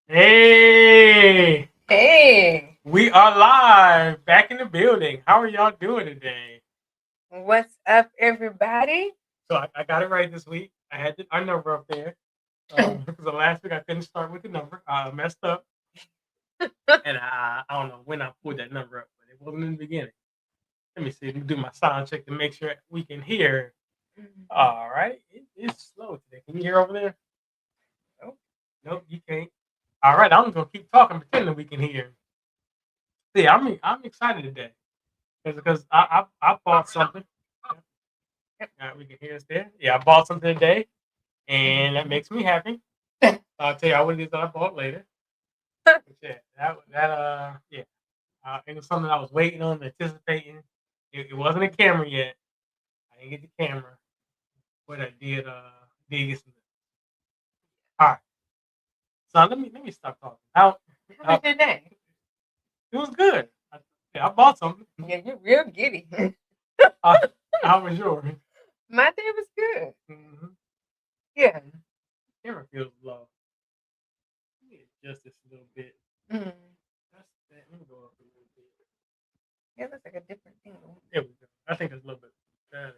Hey, Hey, we are live back in the building. How are y'all doing today? what's up, everybody? So I got it right this week. I had our number up there. Because the last week I couldn't start with the number. I messed up, and I don't know when I pulled that number up, but it wasn't in the beginning. Let me see. Let me do my sound check to make sure we can hear. All right, it's slow today. Can you hear over there? Nope. Nope, you can't. All right, I'm gonna keep talking, pretending we can hear. See, I'm excited today because I bought something. Yep. We can hear us there. Yeah, I bought something today, and that makes me happy. I'll tell you what it is that I bought later. But yeah, yeah, it was something I was waiting on, anticipating. It wasn't a camera yet. I didn't get the camera, but I did get some. All right, so let me stop talking. How was How your day? it was good. I bought something. Yeah, you're real giddy. Uh, how was yours? My day was good. Mm-hmm. Yeah. Camera feels low. Let me adjust this a little bit. Mm. That's that. Let me go up a little bit. Yeah, it looks like a different thing. There we go. I think it's a little bit better.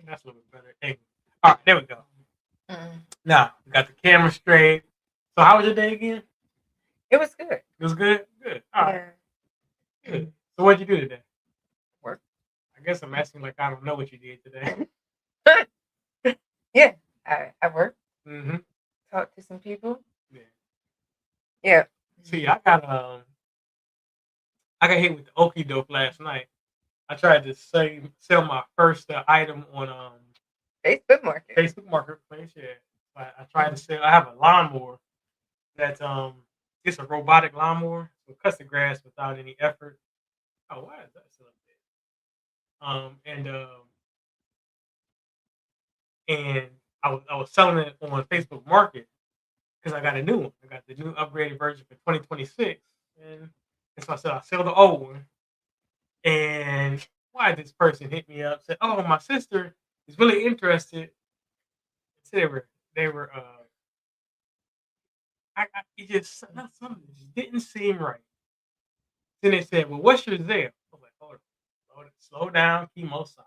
That's a little bit better. Angle. All right, there we go. Mm. Now we got the camera straight. So how was your day again? It was good. It was good. Good. All right. Yeah. Good. So what'd you do today? Work. I guess I'm asking like I don't know what you did today. Yeah. I worked, Mm-hmm. talked to some people. Yeah. Yeah. See, I got hit with the okie doke last night. I tried to sell my first item on Facebook Market. Facebook Marketplace. Yeah. I tried to sell. I have a lawnmower that's it's a robotic lawnmower. So it cuts the grass without any effort. Oh, why is that still up there? And I was selling it on Facebook Market because I got a new one. I got the new upgraded version for 2026, and so I said I'll sell the old one. And why this person hit me up said, "Oh, my sister is really interested." So they were it just not something just didn't seem right. Then they said, "Well, what's your Zelle?" I was like, "Hold on, slow down, chemo side."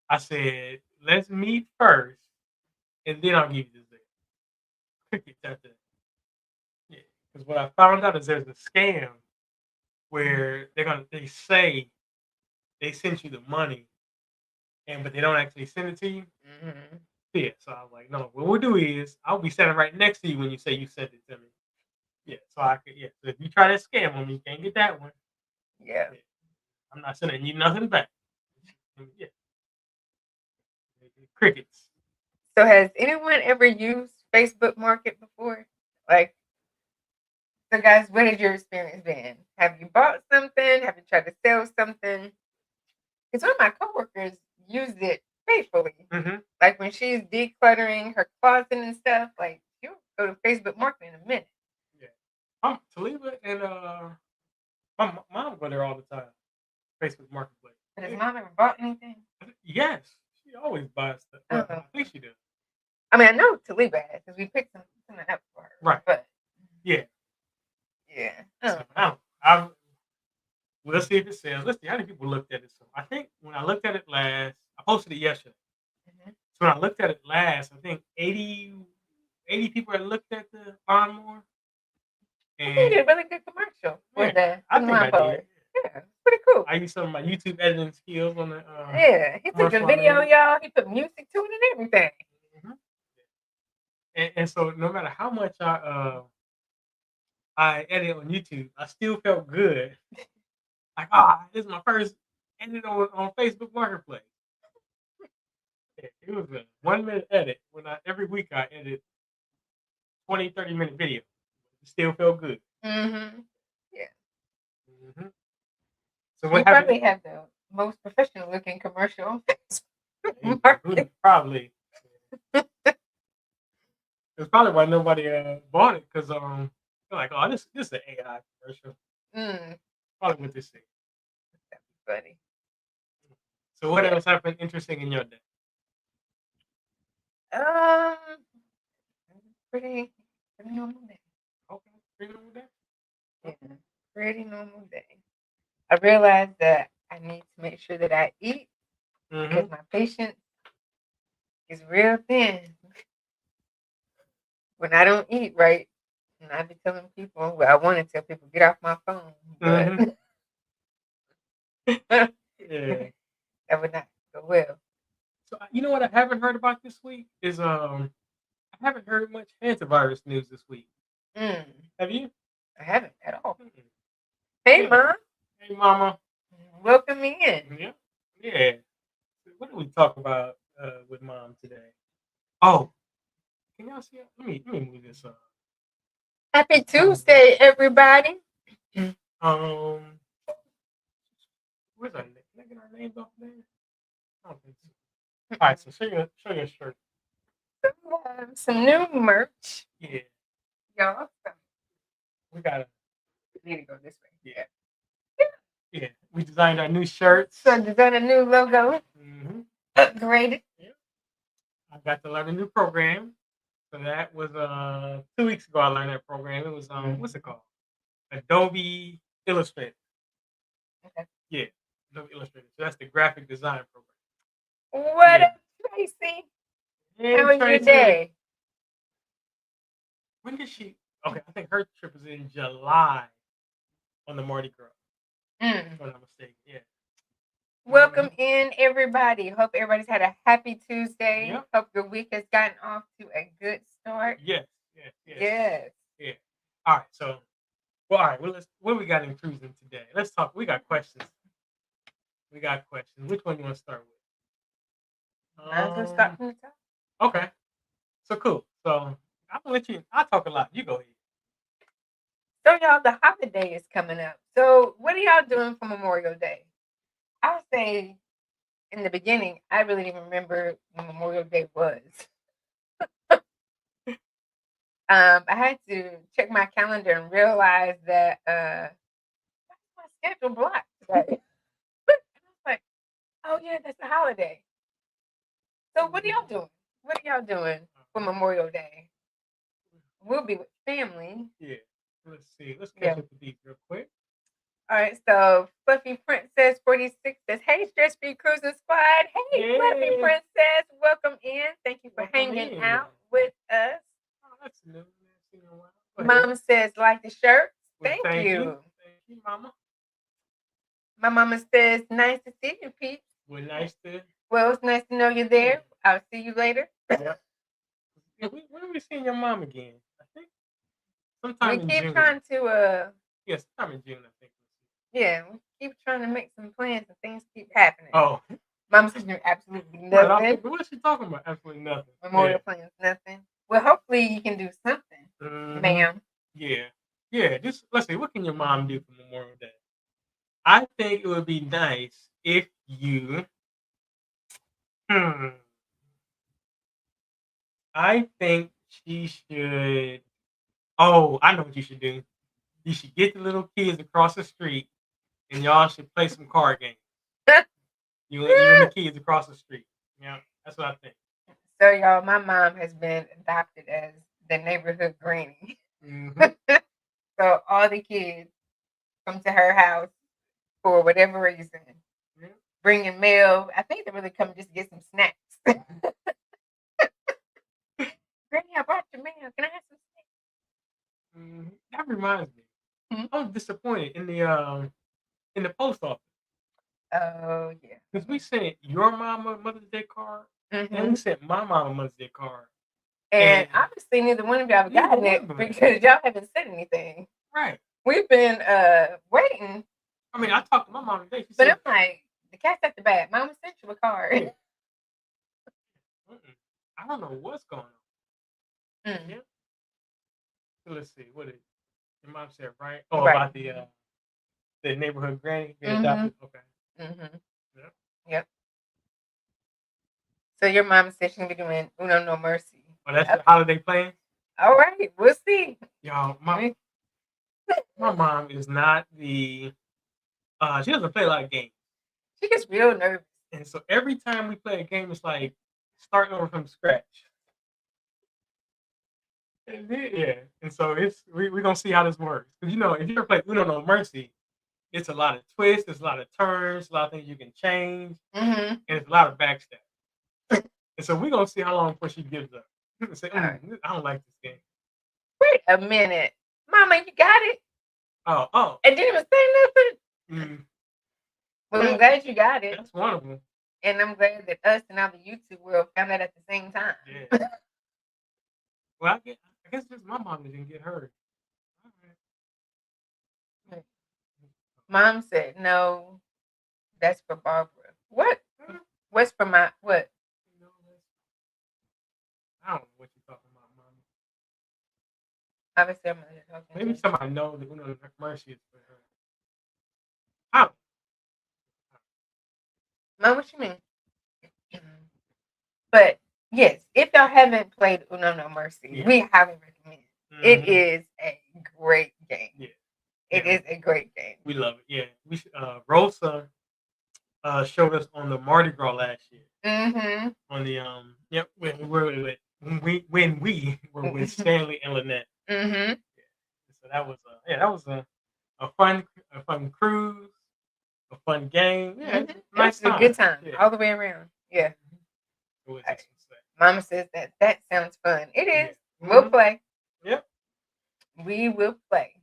I said, "Let's meet first, and then I'll give you the Zelle." Crickets after that. Yeah, because what I found out is there's a scam where they say they sent you the money, but they don't actually send it to you. Mm-hmm. Yeah, so I was like, "No, what we'll do is I'll be standing right next to you when you say you sent it to me." Yeah, so I could. Yeah, so if you try that scam on me, you can't get that one. Yeah. Yeah, I'm not sending you nothing back. Yeah, crickets. So has anyone ever used Facebook Market before? Like, so guys, what has your experience been? Have you bought something? Have you tried to sell something? Because one of my coworkers used it faithfully. Mm-hmm. Like when she's decluttering her closet and stuff, like she'll go to Facebook Market in a minute. Yeah, Taliba and my mom go there all the time. Facebook Marketplace. But has Yeah. mom ever bought anything? Yes, she always buys stuff. Well, Oh. I think she does. I mean, I know Taliba has because we picked something up for her. Right. But Yeah. yeah. So I let's see if it sells. Let's see how many people looked at it. So I think when I looked at it last, I posted it yesterday. Mm-hmm. So when I looked at it last, I think 80 people had looked at the lawnmower. I think you And did a really good commercial for yeah, the I think I lawnmower. did. Yeah, pretty cool. I used some of my YouTube editing skills on the Yeah, he took the commercial I video, made. y'all. He put music to it and everything. Mhm. And so no matter how much I edit on YouTube, I still felt good. Like, this is my first edit on Facebook Marketplace. Yeah, it was a 1 minute edit when every week I edit 20, 30-minute video. It still felt good. Mm-hmm. Yeah. Hmm. So You what happened? probably have the most professional looking commercial on Facebook Who Market. probably it's probably why nobody bought it because they're like, oh, this is an AI commercial. Mm, Probably what they say. that'd be funny. So what Yeah. else happened interesting in your day? Um, pretty normal day. Okay, pretty normal day. Yeah, pretty normal day. I realized that I need to make sure that I eat because my patience is real thin. When I don't eat right, and I be telling people, well, I want to tell people, get off my phone, but Yeah. that would not go well. So you know what I haven't heard about this week is I haven't heard much antivirus news this week. Mm, Have you? I haven't at all. Mm-mm. Hey, Yeah. Mom. Hey, Mama. Welcome me in. Yeah. Yeah. What did we talk about with Mom today? Oh, can y'all see it? Let me move this up. Happy Tuesday, everybody. Where's our name? Can I get our names off there? I don't think so. All right, so show your shirt. We have some new merch. Yeah, Y'all, we gotta. we need to go this way. Yeah. We designed our new shirts. So designed a new logo. Mm-hmm. Upgraded. Yeah. I got to learn a new program. So that was 2 weeks ago. I learned that program. It was what's it called? Adobe Illustrator. Okay. Yeah, Adobe Illustrator. So that's the graphic design program. What Yeah. up, Tracy? And How was your day? When did she? Okay, I think her trip was in July on the Mardi Gras. If I'm not mistaken. Yeah. Welcome in, everybody. Hope everybody's had a happy Tuesday. Yep. Hope your week has gotten off to a good start. Yes. Yes. Yeah. All right. So, well, all right. Well, what we got in cruising today? Let's talk. We got questions. Which one you want to start with? Might as well start from the top. Okay. So cool. So I'm gonna let you. I talk a lot. You go ahead. So, y'all, the holiday is coming up. So, what are y'all doing for Memorial Day? I would say in the beginning, I really didn't remember when Memorial Day was. I had to check my calendar and realize that that's my schedule blocked today. And I was like, oh yeah, that's the holiday. So what are y'all doing? What are y'all doing for Memorial Day? We'll be with family. Yeah. Let's see. Let's catch up with these real quick. All right, so Fluffy Princess 46 says, hey, Stress Free Cruising Squad. Hey, Fluffy Princess, welcome in. Thank you for hanging out with us. Oh, that's new. Mom says, like the shirt. Well, Thank you. Thank you, Mama. My mama says, nice to see you, peeps. Well, it's nice to know you're there. I'll see you later. Yeah. When are we seeing your mom again? I think sometime in June. We keep trying to Yes, sometime in June, I think. Yeah, we keep trying to make some plans and things keep happening. Oh. Mom says you're absolutely nothing. What is she talking about? Absolutely nothing. Memorial plans, nothing. Well, hopefully you can do something, ma'am. Yeah. Just let's see. What can your mom do for Memorial Day? I think it would be nice if you. I think she should. Oh, I know what you should do. You should get the little kids across the street, and y'all should play some card games. You and the kids across the street. Yeah, that's what I think. So, y'all, my mom has been adopted as the neighborhood granny. So all the kids come to her house for whatever reason, bringing mail. I think they really come just to get some snacks. Granny, I brought your mail. Can I have some snacks? That reminds me. I was disappointed in the post office. Oh yeah, because we sent your mama Mother's Day card, and we sent my mama Mother's Day card. And obviously neither one of y'all have gotten it because y'all haven't said anything. Right. We've been waiting. I mean, I talked to my mom today. But I'm like, the cat's at the bag. Mama sent you a card. I don't know what's going on. Yeah. So let's see. What did your mom said, right? Oh, about the neighborhood granny being adopted. Okay. Yep. So your mom said she's gonna be doing Uno No Mercy. Oh, that's the holiday plan? All right, we'll see. Y'all, my mom is not the she doesn't play a lot of games. She gets real nervous. And so every time we play a game, it's like starting over from scratch. Yeah, and so we're gonna see how this works. Because if you ever play Uno No Mercy, it's a lot of twists, there's a lot of turns, a lot of things you can change, Mm-hmm. and it's a lot of backstab. And so we're gonna see how long before she gives up. Say, Alright. I don't like this game. Wait a minute. Mama, you got it? Oh, And didn't even say nothing? mm, Well, I'm well, glad you got it. that's one of them. And I'm glad that us and all the YouTube world found out at the same time. Yeah. Well, I guess just my mom didn't get hurt. All right. Mom said, no, that's for Barbara. What? What's for my what? I don't know what you're talking about, Mom. Obviously, I'm not talking. Maybe somebody knows that Uno Mercy is for her. I don't. Mom, what you mean? But yes, if y'all haven't played Uno No Mercy, Yeah. we highly recommend. It Mhm. is a great game. Yeah. It is a great game. We love it. Yeah. We Rosa showed us on the Mardi Gras last year. Mm-hmm. On the when we were with Stanley and Lynette. Mm-hmm. So that was a fun cruise, a fun game. Yeah, Mm-hmm. nice It was a good time Yeah. all the way around. Yeah. It was Right. Mama says that sounds fun. It is. Yeah. We'll play. Yep. We will play.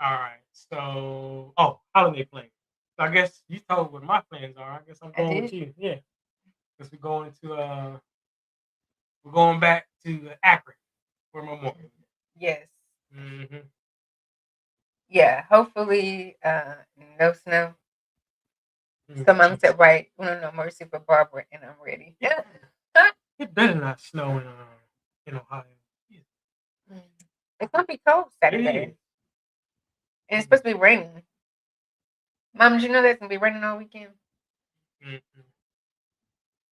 All right. So, holiday plans. So I guess you told what my plans are. I guess I'm going with you. Yeah. Because we're going back to Akron for Memorial. Yes. Mm-hmm. Yeah. Hopefully, no snow. So Mom said, right, no mercy for Barbara, and I'm ready. Yeah. It better not snow in Ohio. Yeah. It's gonna be cold Saturday. And it's supposed to be raining. Mom, did you know that it's gonna be raining all weekend? Mm-hmm.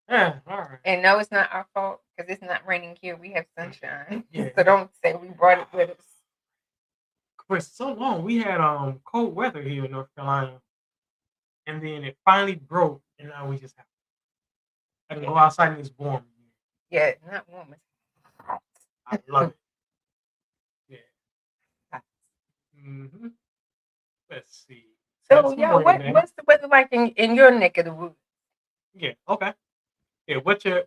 Yeah, all right. And no, it's not our fault because it's not raining here. We have sunshine. Yeah. So don't say we brought it with us. For so long, we had cold weather here in North Carolina, and then it finally broke, and now we just have. I can go outside and it's warm. Yeah, not warm. It's hot. I love it. Yeah. Hot. Mm-hmm. Let's see. So yeah, what's the weather like in your neck of the woods? Yeah. Okay. Yeah. What's the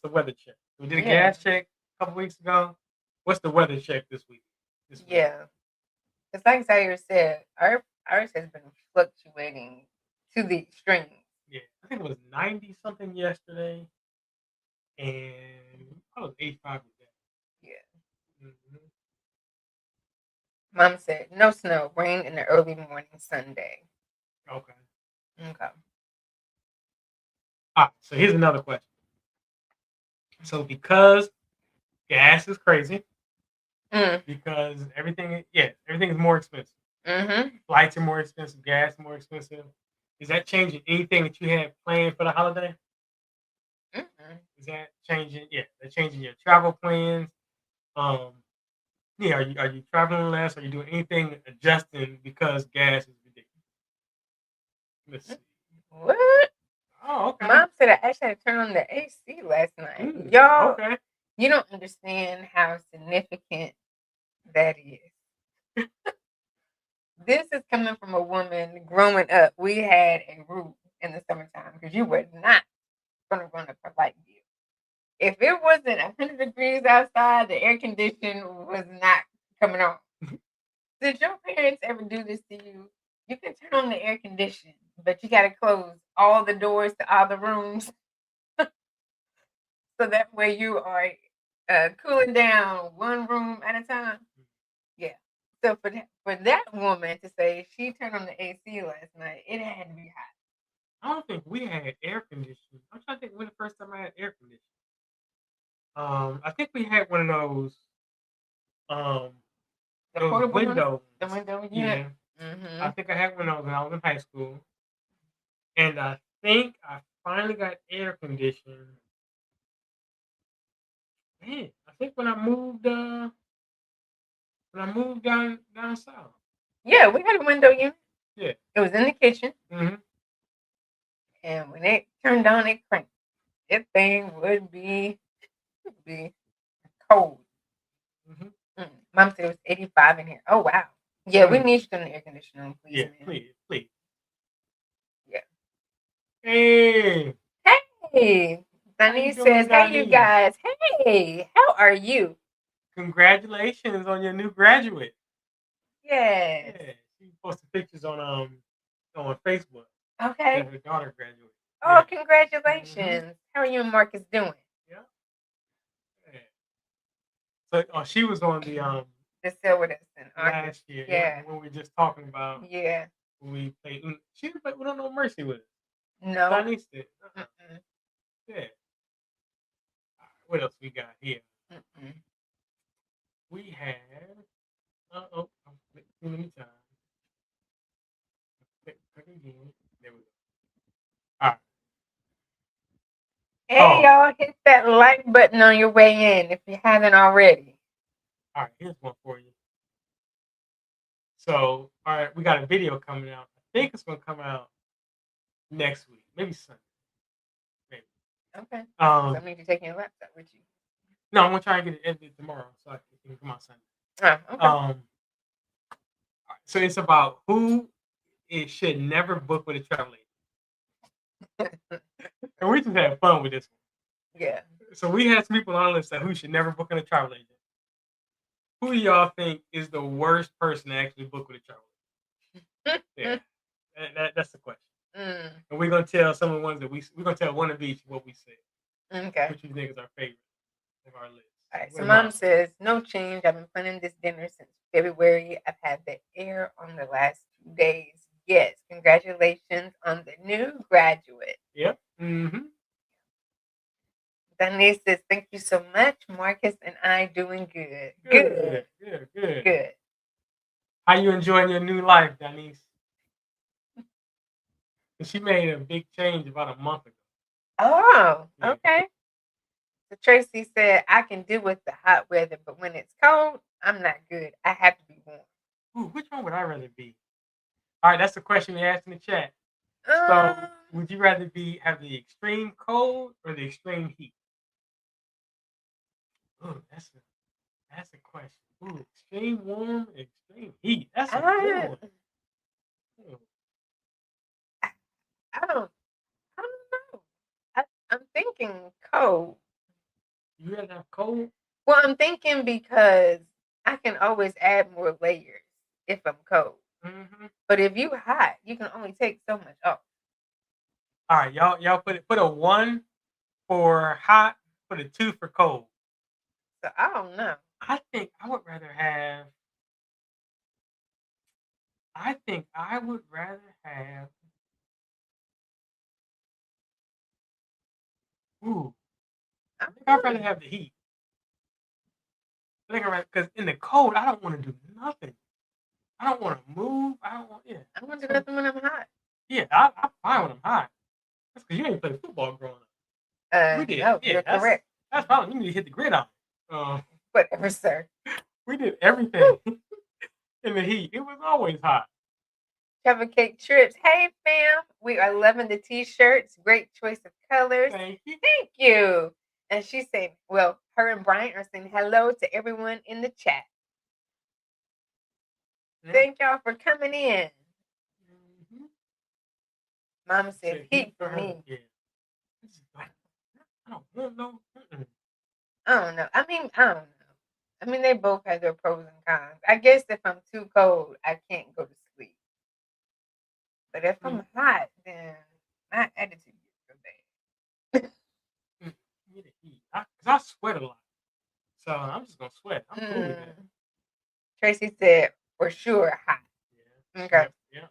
weather check? We did a gas check a couple weeks ago. What's the weather check this week? Yeah. It's like Zaire said, ours has been fluctuating to the extreme. Yeah, I think it was 90 something yesterday, and I was 85 today. Yeah. Mm-hmm. Mom said no snow, rain in the early morning Sunday. Okay. Okay. All right. So here's another question. So because gas is crazy, because everything is more expensive. Mm-hmm. Flights are more expensive, gas more expensive. Is that changing anything that you had planned for the holiday? Mm-hmm. Is that changing? Yeah, they're changing your travel plans. Yeah, are you traveling less? Are you doing anything adjusting because gas is ridiculous? Let's see. What? Oh, okay. Mom said I actually had to turn on the AC last night. Y'all, okay. You don't understand how significant that is. This is coming from a woman growing up. We had a roof in the summertime because you were not going to run up a light bill. If it wasn't 100 degrees outside, the air conditioning was not coming on. Did your parents ever do this to you? You can turn on the air conditioning, but you got to close all the doors to all the rooms. So that way you are cooling down one room at a time. Yeah. So for that woman to say she turned on the AC last night, it had to be hot. I don't think we had air conditioning. I'm trying to think when the first time I had air conditioning. I think we had one of those. The portable windows. The window. Yeah. Mm-hmm. I think I had one of those when I was in high school, and I think I finally got air conditioning. Man, I think when I moved down south. Yeah, we had a window unit. Yeah. It was in the kitchen. Mm-hmm. And when it turned on, it cranked. That thing would be cold. Mm-hmm. Mom said it was 85 in here. Oh wow. Yeah, we need you to turn the air conditioner on, please, Yeah, man. please. Yeah. Hey. Hey. Sunny says, hey, you guys. Hey, how are you? Congratulations on your new graduate. Yes. Yeah, she posted pictures on Facebook. Okay. That her daughter graduated. Oh, congratulations. How are you and Marcus doing? Yeah. So she was on the Still with us in last year. Yeah. When we were just talking about when we played. She didn't play with No Mercy with us. No. Chinese did. Yeah. What else we got here? We have. Let me try. Click again. There we go. All right. Hey, y'all, hit that like button on your way in if you haven't already. All right, here's one for you. So, all right, we got a video coming out. I think it's going to come out next week, maybe Sunday. Maybe. Okay. That means you're taking your laptop with you. No, I'm going to try and get it edited tomorrow so it can come out Sunday. Oh, okay. So it's about who it should never book with a travel agent. And we just had fun with this one. Yeah. So we had some people on the list that who should never book with a travel agent. Who do y'all think is the worst person to actually book with a travel agent? Yeah, that's the question. And we're gonna tell some of the ones that we're gonna tell one of each what we said. Okay. Which you think is our favorite of our list? All right. So Mom says no change. I've been planning this dinner since February. I've had the air on the last 2 days. Yes, congratulations on the new graduate. Yep. Mm-hmm. Denise says, thank you so much. Marcus and I doing good. Good. How you enjoying your new life, Denise? She made a big change about a month ago. Oh, okay. So Tracy said, I can do with the hot weather, but when it's cold, I'm not good. I have to be warm. Ooh, which one would I rather be? All right, that's the question we asked in the chat. So, would you rather have the extreme cold or the extreme heat? Ooh, that's a question. Ooh, extreme warm, extreme heat. That's a good one. I don't know. I'm thinking cold. You rather have cold? Well, I'm thinking because I can always add more layers if I'm cold. Mm-hmm. But if you hot, you can only take so much off. All right, y'all put a 1 for hot, put a 2 for cold. So I don't know. I think I would rather have. Ooh, I think I'd rather have the heat. I think because in the cold, I don't want to do nothing. I don't want to move. I don't want. Yeah, I want to do nothing when I'm hot. Yeah, I'm fine when I'm hot. That's because you ain't played football growing up. We did. No, you're correct. That's probably you need to hit the gridiron. Whatever, sir. We did everything in the heat. It was always hot. Chubba Cake Trips. Hey, fam. We are loving the t-shirts. Great choice of colors. Thank you. Thank you. And she's saying, well, her and Brian are saying hello to everyone in the chat. Yeah. Thank y'all for coming in. Mm-hmm. Mama said heat for me. Yeah. I don't know. I don't know. I don't know. I mean, they both have their pros and cons. I guess if I'm too cold, I can't go to sleep. But if I'm hot, then my attitude gets so bad. Because I sweat a lot. So I'm just going to sweat. I'm cool with that. Tracy said, for sure, hot. Yeah. Okay. Yeah.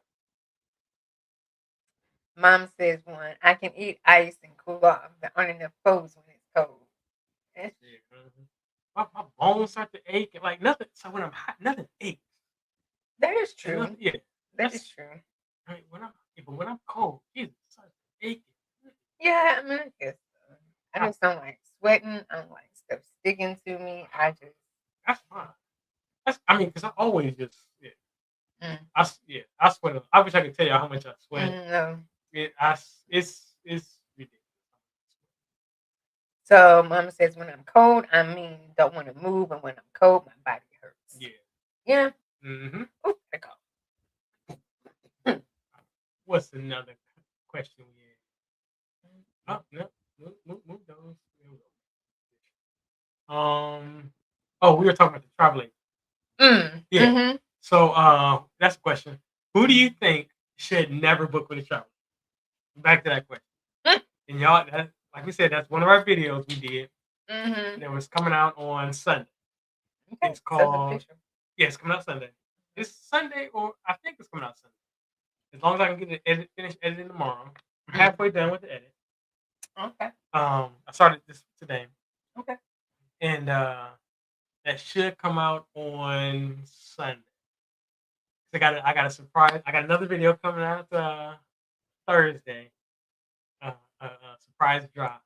Mom says one, I can eat ice and cool off. There aren't enough clothes when it's cold. Yeah. My bones start to ache. Like nothing. So when I'm hot, nothing aches. That is true. Yeah. That is true. I mean, when I'm cold, Jesus, it starts aching. Yeah, I mean, I guess so. I just don't like sweating. I don't like stuff sticking to me. That's fine. Because I always just I sweat. I wish I could tell you how much I sweat. No. It's ridiculous. So Mama says when I'm cold, don't want to move, and when I'm cold, my body hurts. Yeah. Mm-hmm. Ooh, gotta go. What's another question we had? Oh no, move those. There we go. Oh, we were talking about the traveling. Yeah. Mm-hmm. So that's a question. Who do you think should never book with a travel? Back to that question. And y'all, like we said, that's one of our videos we did Mm-hmm. that was coming out on Sunday. Okay. It's So called official. Yeah, it's coming out Sunday. It's Sunday, or I think it's coming out Sunday. As long as I can get the finish editing tomorrow. I'm halfway done with the edit. Okay. I started this today. Okay. And that should come out on Sunday. I got a surprise. I got another video coming out Thursday. Surprise drop.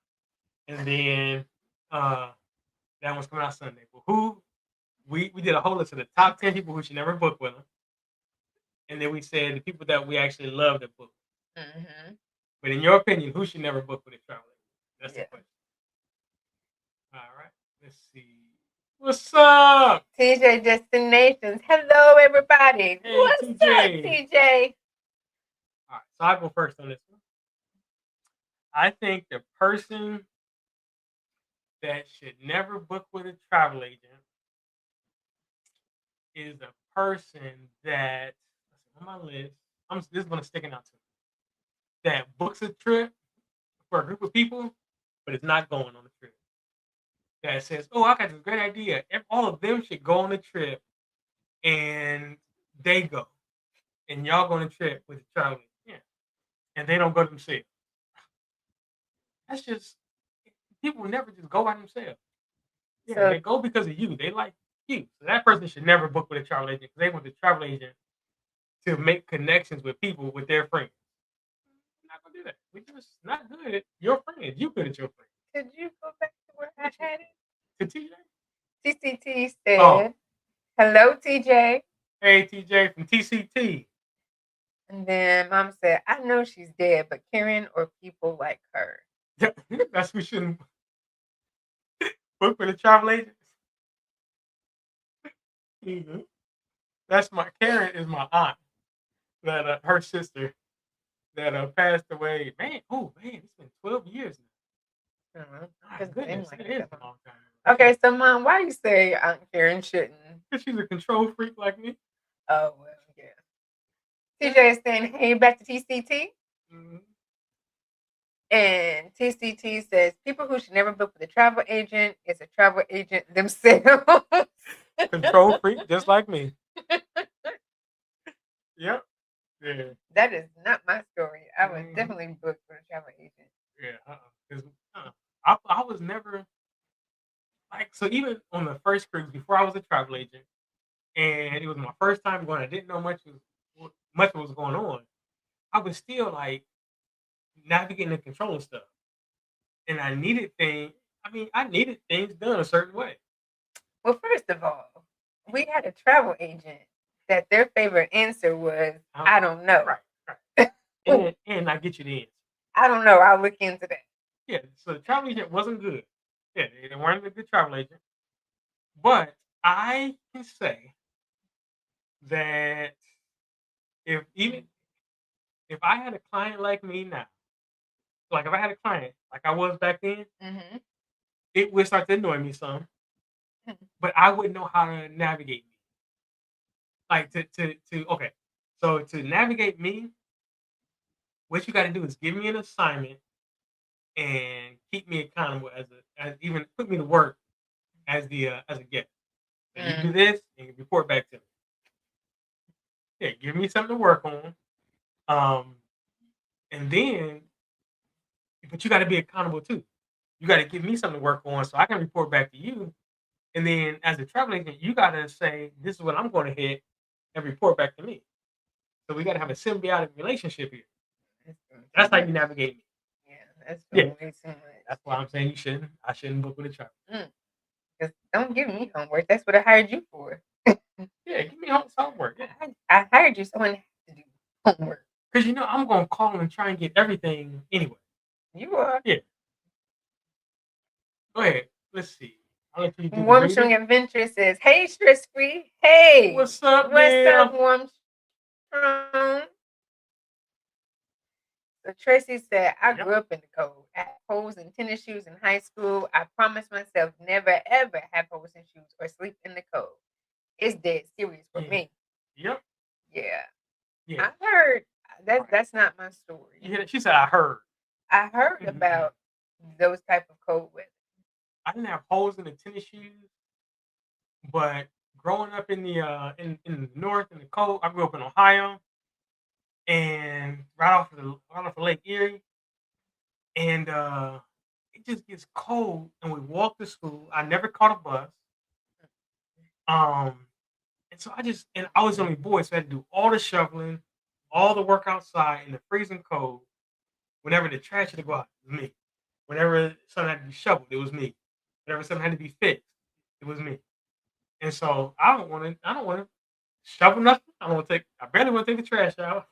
And then that one's coming out Sunday. But who we did a whole list of the top 10 people who should never book with them. And then we said the people that we actually love to book. Mm-hmm. But in your opinion, who should never book with a travel agent? That's the question. All right. Let's see. What's up? TJ Destinations. Hello, everybody. Hey, What's TJ. up, TJ? All right. So I go first on this one. I think the person that should never book with a travel agent is a person that on my list. This is gonna sticking out to me. That books a trip for a group of people, but it's not going on the trip. That says, "Oh, I got this great idea. All of them should go on the trip," and they go, and y'all go on a trip with the travel agent, yeah, and they don't go themselves. That's just people will never just go by themselves. Yeah, So they go because of you. They like you. So that person should never book with a travel agent because they want the travel agent to make connections with people with their friends. I'm not gonna do that. We're just not good at your friends. You good at your friends. could you go back to where I had it? To TJ? TCT said, Oh, hello, TJ. hey TJ from TCT. And then mom said, I know she's dead, but Karen or people like her. That's who shouldn't book with a travel agent. Mhm. That's my Karen is my aunt. That her sister that passed away. Man, oh man, it's been 12 years now. My Doesn't seem goodness, like it it, is though. a long time. Okay, so mom, why you say Aunt Karen shouldn't? Because she's a control freak like me. Oh well, yeah. TJ is saying, hey, back to TCT. Mhm. And TCT says people who should never book with a travel agent is a travel agent themselves. Control freak, just like me. Yep. Yeah. That is not my story. I would Mhm. definitely book with a travel agent. Yeah. Because I was never like, so even on the first cruise before I was a travel agent, and it was my first time going. I didn't know much was going on. I was still like navigating and controlling stuff, and I needed things. I mean, I needed things done a certain way. Well, first of all, we had a travel agent that their favorite answer was, I don't know. Right. And I get you the answer. I don't know. I'll look into that. Yeah. So the travel agent wasn't good. Yeah, they weren't a good travel agent. But I can say that even if I had a client like me now, like if I had a client like I was back then, Mm-hmm. it would start to annoy me some, Mm-hmm. but I wouldn't know how to navigate me. Like to okay. So to navigate me, what you gotta do is give me an assignment and keep me accountable as even put me to work as a guest. So you do this and you report back to me. Yeah, give me something to work on. Um, and then but you gotta be accountable too. You gotta give me something to work on so I can report back to you. And then as a travel agent, you gotta say, this is what I'm gonna hit and report back to me. So we gotta have a symbiotic relationship here. That's how you navigate me. Yeah, that's Yeah. way too much. That's why I'm saying I shouldn't book with a travel. Because don't give me homework. That's what I hired you for. Yeah, give me homework. Yeah. I hired you, so I have to do homework. Because I'm gonna call and try and get everything anyway. You are. Yeah. Go ahead. Let's see. I'll let you do the Warmstrong reading. Adventure says, "Hey, stress free. Hey, What's up, what's man? up, Warmstrong?" So Tracy said, "I Yep. grew up in the cold. I had holes in tennis shoes in high school. I promised myself never ever have holes in shoes or sleep in the cold. It's dead serious for Yeah. me." Yep. Yeah, Yeah. I heard Right. that's not my story. Yeah. She said I heard. I heard Mhm. about those type of cold weather. I didn't have holes in the tennis shoes, but growing up in the north in the cold, I grew up in Ohio and right off of Lake Erie, and it just gets cold, and we walk to school. I never caught a bus. Um, and so I was the only boy, so I had to do all the shoveling, all the work outside in the freezing cold. Whenever the trash had to go out, it was me. Whenever something had to be shoveled, it was me. Whenever something had to be fixed, it was me. And so I don't want to shovel nothing. I barely want to take the trash out.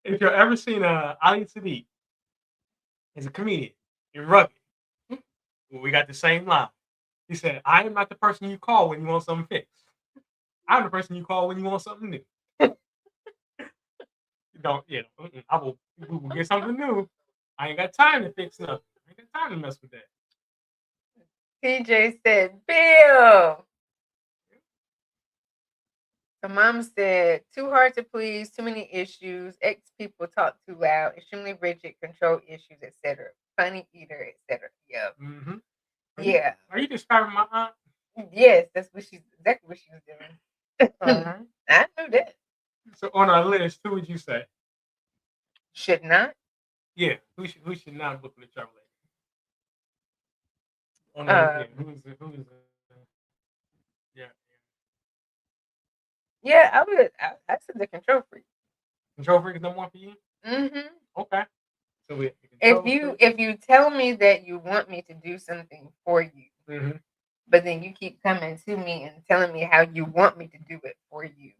If you've ever seen Ali Sadiq, he's a comedian. You're rugged. We got the same line. He said, "I am not the person you call when you want something fixed. I'm the person you call when you want something new." Don't we will get something new. I ain't got time to fix nothing. I ain't got time to mess with that. TJ said, "Bill." The mom said, "Too hard to please, too many issues, ex people talk too loud, extremely rigid, control issues, etc. Funny eater, etc." Yeah. Mm-hmm. Yeah. Are you describing my aunt? Yes, that's exactly what she was doing. Uh-huh. I knew that. So on our list, who would you say? Should not. Yeah, who should not book the travel agent? On Uh, who's yeah. yeah, I would. I said the control freak. Control freak is number one for you? Mm-hmm. Okay. So we If you tell me that you want me to do something for you, mm-hmm. but then you keep coming to me and telling me how you want me to do it for you,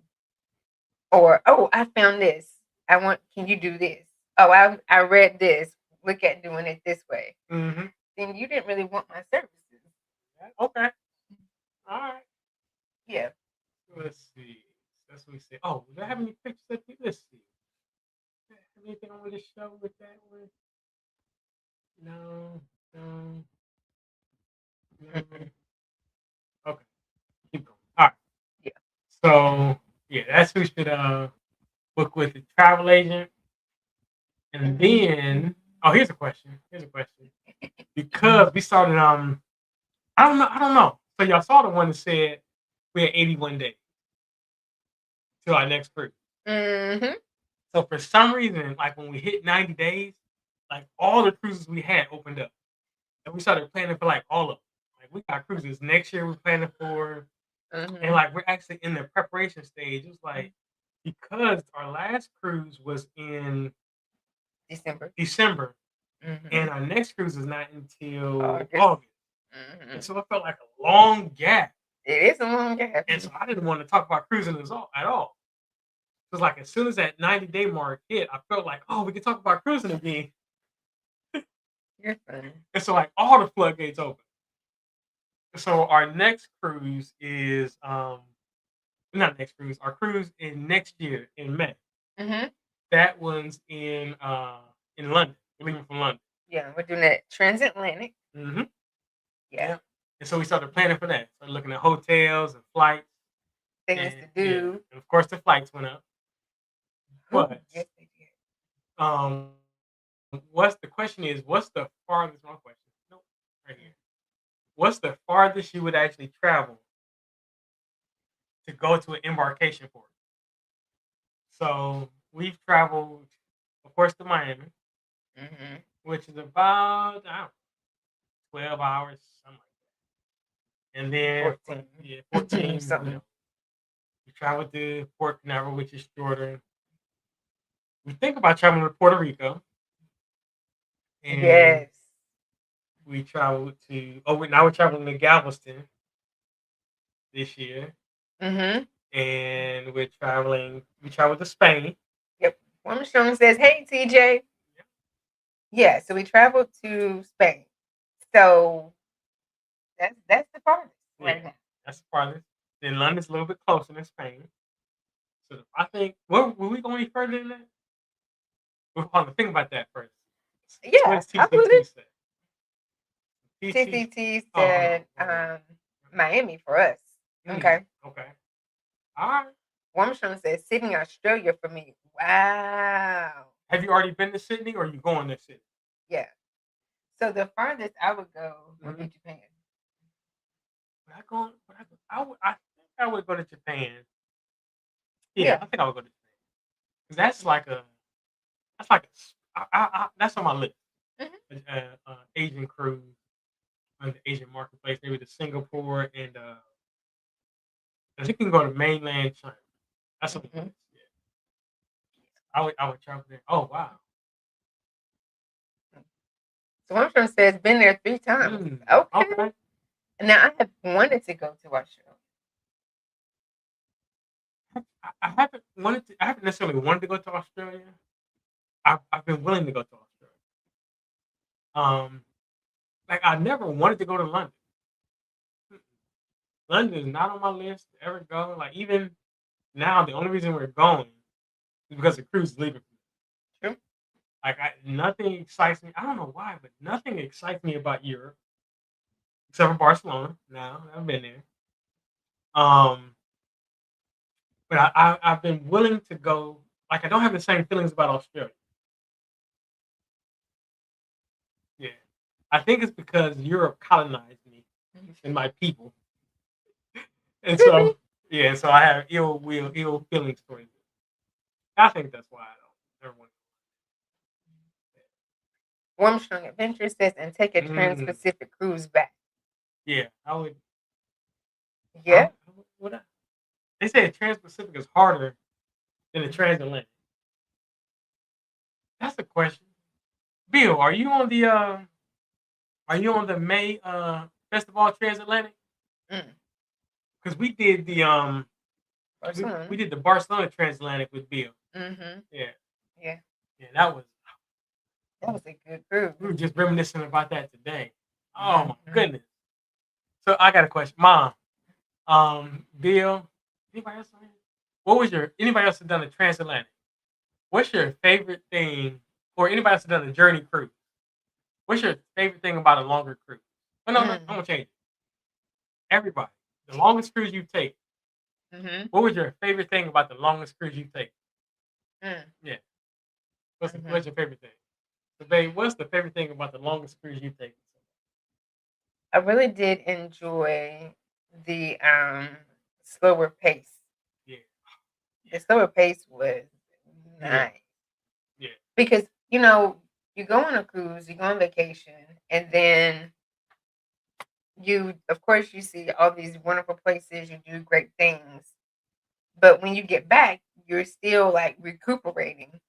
or oh, I found this. Can you do this? Oh, I read this. Look at doing it this way. Mm-hmm. Then you didn't really want my services. Okay. All right. Yeah. Let's see. That's what we say. Oh, do I have any pictures of you? Let's see. Do I have anything on the show with that one? No. No. No. Okay. Keep going. All right. Yeah. So yeah, that's who should book with the travel agent. And then here's a question. Because we started I don't know. So y'all saw the one that said we had 81 days till our next cruise. Mm-hmm. So for some reason, like when we hit 90 days, like all the cruises we had opened up. And we started planning for like all of them. Like we got cruises next year we're planning for. Mm-hmm. And like we're actually in the preparation stage. It's like because our last cruise was in December. Mm-hmm. And our next cruise is not until August. Mm-hmm. And so it felt like a long gap. It is a long gap. And so I didn't want to talk about cruising at all. It was like as soon as that 90-day mark hit, I felt like, oh, we can talk about cruising again. You're funny. And so like all the floodgates open. So our next cruise is not next cruise, our cruise in next year in May. Mm-hmm. That one's in London. We're leaving from London. Yeah, we're doing that transatlantic. Mm-hmm. Yeah. And so we started planning for that. Started looking at hotels and flights. Things to do. Yeah. And of course the flights went up. But yes, they did. what's the farthest wrong question? Nope. Right here. What's the farthest you would actually travel to go to an embarkation port? So we've traveled, of course, to Miami, Mm-hmm. which is about 12 hours, something like that. And then 14 something. We traveled to Port Canaveral, which is shorter. We think about traveling to Puerto Rico. And yes. We traveled to now we're traveling to Galveston this year. Mm-hmm. And we traveled to Spain. Yep. Armstrong says, "Hey, TJ." Yeah, so we traveled to Spain. So That's the farthest right Yeah, now. that's the farthest. Then London's a little bit closer than Spain. So I think, well, will we go any further than that? Well, hold on, think about that first. What Yeah, does absolutely. TCT say? TC. TCT Oh, hold on. said Miami for us. Okay. Okay. All right. Warmstrom says Sydney, Australia for me. Wow. Have you already been to Sydney, or are you going to Sydney? Yeah. So the farthest I would go would be Japan. I think I would go to Japan. Yeah, Yeah. I think I would go to Japan. 'Cause that's like that's on my list. Asian cruise, the Asian marketplace, maybe to Singapore and I think we can go to mainland China. That's on the list. Yeah, I would travel there. Oh wow. So Warmstrom says been there 3 times. Okay. Now I have wanted to go to Australia. I haven't necessarily wanted to go to Australia. I've been willing to go to Australia. Like I never wanted to go to London. London is not on my list to ever go. Like even now, the only reason we're going is because the cruise is leaving. True. Like nothing excites me. I don't know why, but nothing excites me about Europe except for Barcelona. Now I've been there. But I've been willing to go. Like I don't have the same feelings about Australia. Yeah, I think it's because Europe colonized me and my people, and so yeah, so I have ill feelings towards it. I think that's why I don't ever want Warmstrong Adventure says and take a Trans-Pacific cruise back. Yeah, I would. Yeah. They say the Trans-Pacific is harder than the Transatlantic. That's a question. Bill, are you on the May Festival Transatlantic? Because we did the we did the Barcelona Transatlantic with Bill. Yeah. That was a good cruise. We were just reminiscing about that today. Oh my goodness. So I got a question, Mom. Bill, anybody else? Anybody else have done a transatlantic? What's your favorite thing, or anybody else have done a journey cruise? What's your favorite thing about a longer cruise? Oh, no, I'm gonna change it. Everybody, the longest cruise you take. What was your favorite thing about the longest cruise you take? Yeah. What's your favorite thing? So, babe, what's the favorite thing about the longest cruise you take? I really did enjoy the slower pace. Yeah. The slower pace was nice. Yeah. Because, you go on a cruise, you go on vacation, and then of course, you see all these wonderful places, you do great things. But when you get back, you're still like recuperating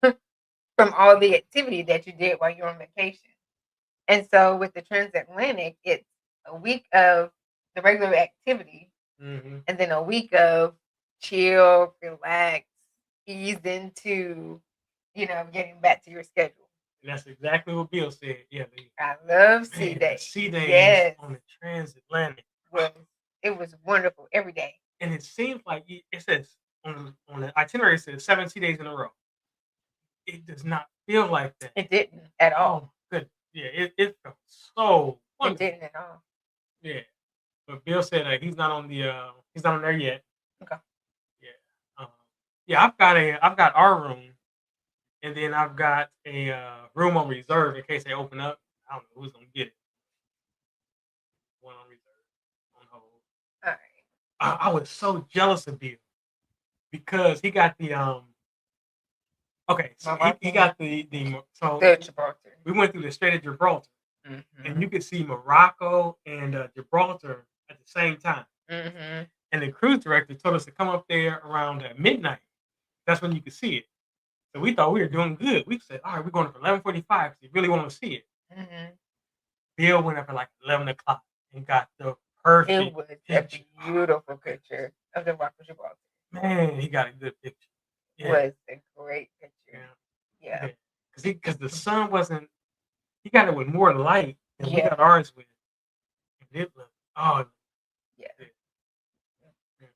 from all the activity that you did while you're on vacation. And so with the transatlantic, it's a week of the regular activity and then a week of chill, relax, ease into, getting back to your schedule. And that's exactly what Bill said. Yeah, I love sea days. Sea days on the transatlantic. It was wonderful every day. And it seems like it says on the itinerary, it says 7 sea days in a row. It does not feel like that. It didn't at all. Good. Yeah, it felt so wonderful. It didn't at all. Yeah. But Bill said he's not on there yet. Okay. Yeah. Yeah, I've got our room, and then I've got a room on reserve in case they open up. I don't know who's gonna get it. One on reserve, on hold. All right. I was so jealous of Bill because he got the Okay, so he got the Gibraltar. We went through the Strait of Gibraltar, and you could see Morocco and Gibraltar at the same time. And the cruise director told us to come up there around midnight. That's when you could see it. So we thought we were doing good. We said, "All right, we're going for 11:45 because you really want to see it." Bill went up at like 11 o'clock and got the perfect. It was a beautiful picture of the Rock of Gibraltar. Man, he got a good picture. It was a great picture. Yeah. Because the sun wasn't. He got it with more light than we got ours with. And It looked, oh, Yeah. yeah. Yeah.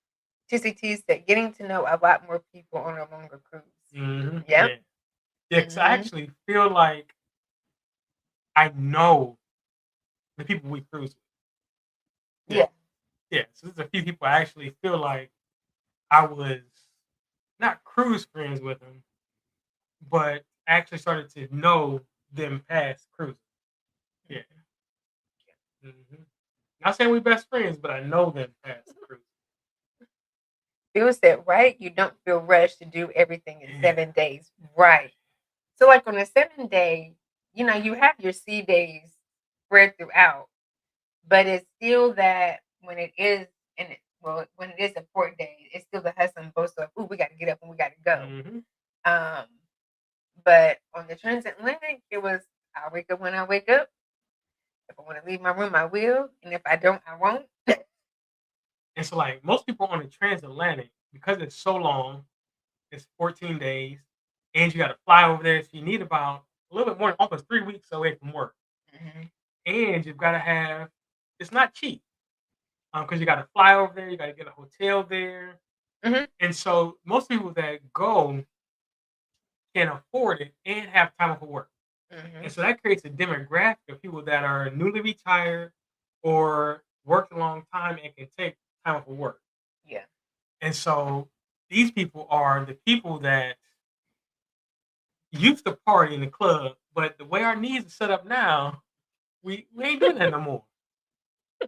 TCT said getting to know a lot more people on a longer cruise. Mm-hmm. Yep. Yeah, 'cause I actually feel like I know the people we cruise with. Yeah. Yeah. So there's a few people I actually feel like I was not cruise friends with them, but actually started to know them past cruising. Yeah. Mm-hmm. Not saying we best friends, but I know them past cruising. Bill said, right? You don't feel rushed to do everything in Yeah. 7 days. Right. So, like on a 7-day, you have your sea days spread throughout, but it's still that when it is, when it is a port day, it's still the hustle and bustle of, ooh, we got to get up and we got to go. Mm-hmm. But on the transatlantic, it was, I wake up when I wake up. If I want to leave my room, I will. And if I don't, I won't. And so, like most people on the transatlantic, because it's so long, it's 14 days, and you got to fly over there. So you need about a little bit more, almost 3 weeks away from work, and you've got to have. It's not cheap, because you got to fly over there. You got to get a hotel there, and so most people that go can afford it and have time off of work. And so that creates a demographic of people that are newly retired or worked a long time and can take time off of work. Yeah. And so these people are the people that used to party in the club, but the way our needs are set up now, we ain't doing that no more.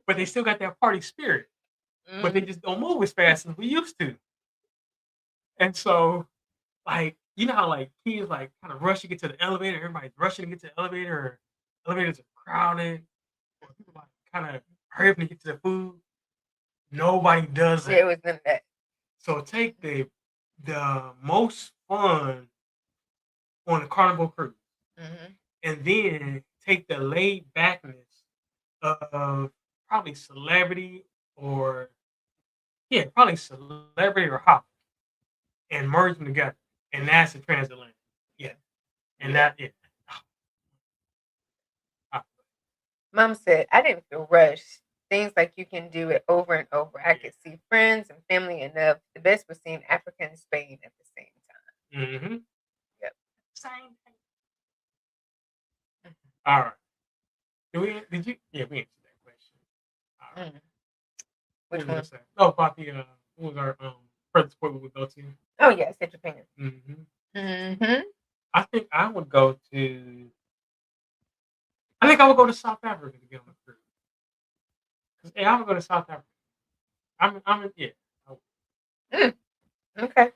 But they still got that party spirit, but they just don't move as fast as we used to. And so, like, you know how like kids like kind of rush to get to the elevator, everybody's rushing to get to the elevator, or elevators are crowded, or people like kind of hurry up to get to the food. Nobody does Yeah, that. it was none of that. So take the most fun on a Carnival cruise, and then take the laid backness of probably celebrity or probably celebrity or hop, and merge them together, and that's the transatlantic. Yeah, and that Mom said, I didn't feel rushed. Things like you can do it over and over. I could see friends and family enough. The best was seeing Africa and Spain at the same time. Mm-hmm. Yep. Same thing. All right. Did you? Yeah, we answered that question. All right. Which one? Oh, about the what was our first sport we would go to? Oh yeah, I said Japan. I think I would go to. I think I would go to South Africa to get on a cruise. Hey, I would go to South Africa. Yeah. Okay.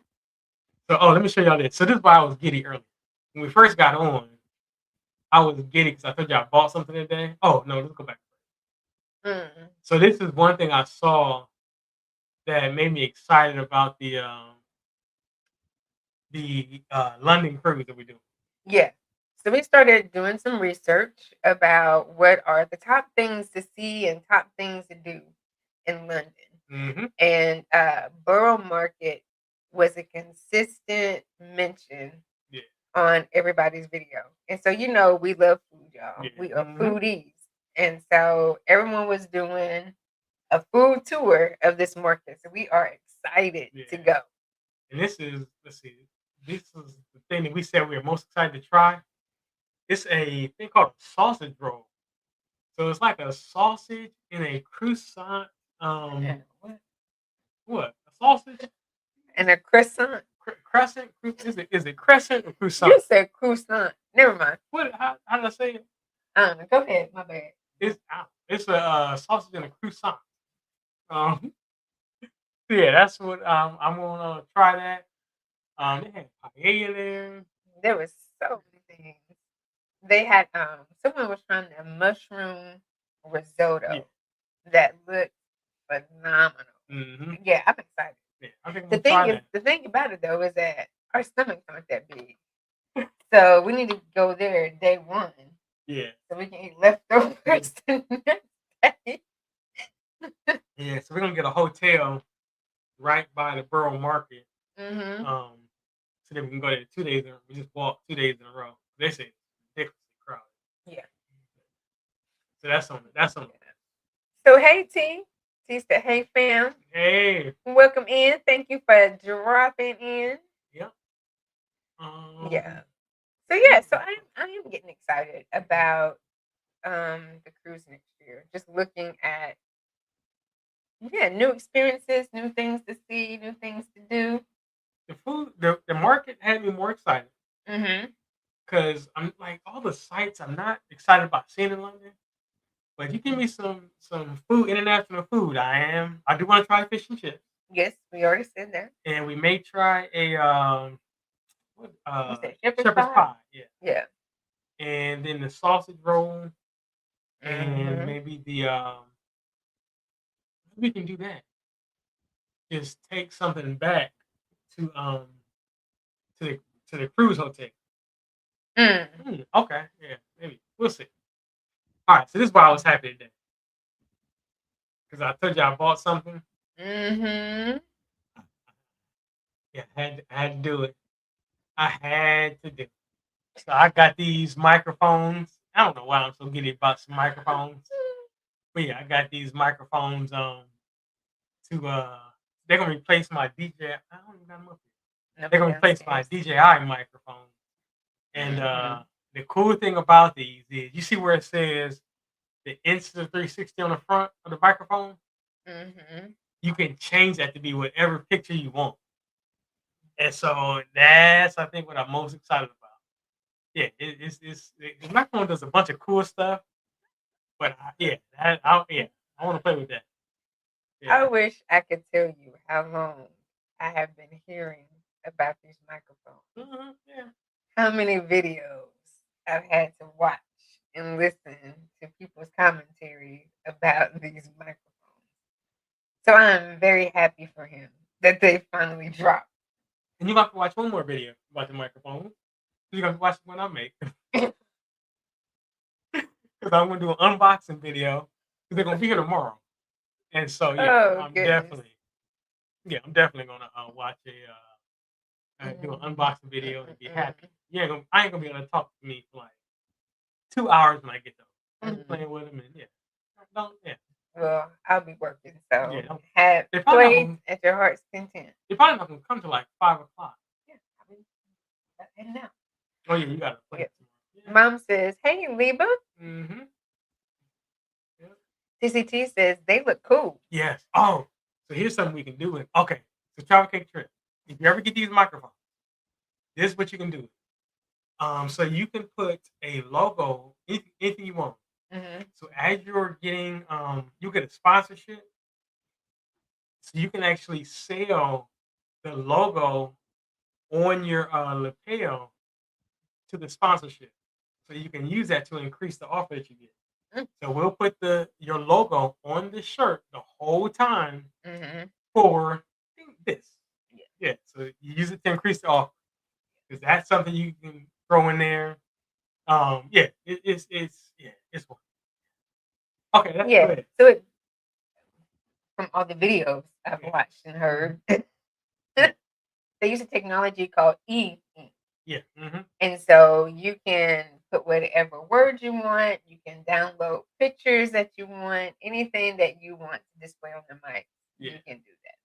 So, let me show y'all this. So this is why I was giddy earlier. When we first got on, I was giddy because I told you I bought something today. Oh no, let's go back. So this is one thing I saw that made me excited about the London cruise that we do. Yeah. So we started doing some research about what are the top things to see and top things to do in London. And Borough Market was a consistent mention on everybody's video. And so, we love food, y'all. Yeah. We are foodies. And so everyone was doing a food tour of this market. So we are excited to go. And this is, let's see, this is the thing that we said we were most excited to try. It's a thing called a sausage roll. So it's like a sausage in a croissant. What? A sausage? And a croissant? Crescent? Is it crescent or croissant? You said croissant. Never mind. What? How did I say it? Go ahead. My bad. It's a sausage in a croissant. Yeah, that's what I'm gonna try that. They had paella there. There was so many things. They had someone was trying a mushroom risotto that looked phenomenal. Yeah, I'm excited. Yeah, I think the thing about it though is that our stomachs aren't that big, so we need to go there day one. Yeah, so we can eat leftovers the next day. Yeah, so we're gonna get a hotel right by the Borough Market. So then we can go there 2 days. We just walk 2 days in a row. They say it's ridiculously crowded. Yeah. So that's on. So hey T. T said, hey fam. Hey. Welcome in. Thank you for dropping in. Yep. Yeah. So yeah, so I am getting excited about the cruise next year. Just looking at new experiences, new things to see, new things to do. The food, the market had me more excited Mm-hmm. because I'm like all the sites I'm not excited about seeing in London. But you give me some food, international food. I do want to try fish and chips, Yes, we already said that. and we may try a You said shepherd's shepherd's pie? pie. Yeah, Yeah. and then the sausage roll, and Mm-hmm. maybe the we can do that. Just take something back to to the to the cruise hotel. Okay, yeah, maybe we'll see. All right, so this is why I was happy today because I told you I bought something. Mm-hmm. Yeah, I had to do it. I had to do it. So I got these microphones. I don't know why I'm so giddy about some microphones, but yeah, I got these microphones. To they're gonna replace my DJ. I don't even got them up here. They're gonna replace my DJI microphone. And the cool thing about these is you see where it says the Insta360 on the front of the microphone. Mm-hmm. You can change that to be whatever picture you want. And so that's I think what I'm most excited about. Yeah, the microphone does a bunch of cool stuff, but I want to play with that. Yeah. I wish I could tell you how long I have been hearing about these microphones. Yeah. How many videos I've had to watch and listen to people's commentary about these microphones. So I'm very happy for him that they finally dropped. And you have to watch one more video about the microphone. You got to watch the one I make. Because I'm going to do an unboxing video. Because they're going to be here tomorrow. And so, yeah, I'm definitely going to watch do an unboxing video and be happy. Yeah, I ain't going to be able to talk to me for like 2 hours when I get those. I'm playing with them and Well, I'll be working, so they're play probably at your heart's content. They're probably not going to come to like 5 o'clock. Yeah, I mean, and now. Oh, yeah, you got to play it tomorrow. Yeah. Mom says, hey, Liba. Mm-hmm. TCT says, they look cool. Yes. Oh, so here's something we can do. Okay, so travel cake trip. If you ever get these microphones, this is what you can do. So you can put a logo, anything you want. Mm-hmm. So as you're getting, you get a sponsorship. So you can actually sell the logo on your lapel to the sponsorship. So you can use that to increase the offer that you get. Mm-hmm. So we'll put your logo on the shirt the whole time for this. Yeah. So you use it to increase the offer because that's something you can throw in there. It's one. Okay, that's good. So from all the videos I've watched and heard, they use a technology called e-ink. Yeah. Mm-hmm. And so you can put whatever word you want. You can download pictures that you want, anything that you want to display on the mic. Yeah. You can do that.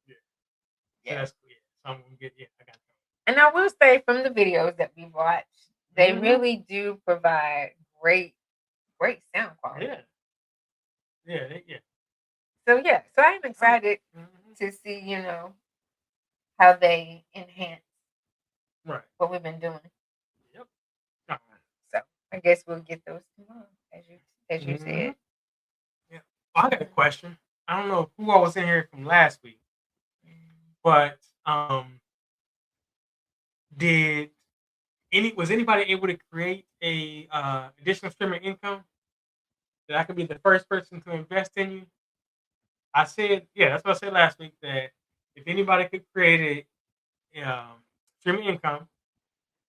Yeah. So that's cool. So I'm gonna get I got that. And I will say from the videos that we've watched, they really do provide great sound quality. Yeah. So so I'm excited to see, how they enhance what we've been doing. Yep. So I guess we'll get those tomorrow, as you said. Yeah. Well, I got a question. I don't know who all was in here from last week, but was anybody able to create a additional stream of income that I could be the first person to invest in you? I said, that's what I said last week, that if anybody could create a stream of income,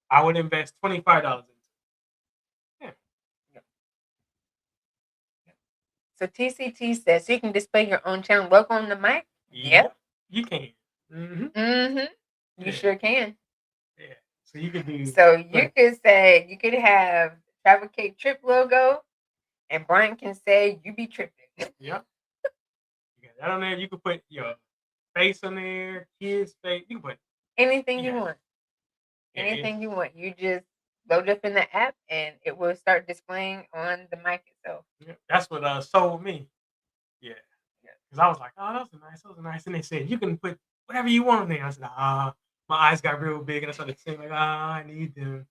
I would invest $25 in it. Yeah. So TCT says, so you can display your own channel logo on the mic? Yep. You can. Mm-hmm. You sure can. Yeah. So you could do. So you could say, you could have Travel Cake Trip logo, and Brian can say, you be tripping. Yep. that on there. You can put your face on there, kids' face. You can put Anything you yeah, want. yeah, Anything you want. You just load up in the app and it will start displaying on the mic itself. yeah. That's what sold me. Yeah, Yeah. because I was like, oh, those are nice, those are nice. And they said you can put whatever you want on there. I said, my eyes got real big, and I started saying like, I need them.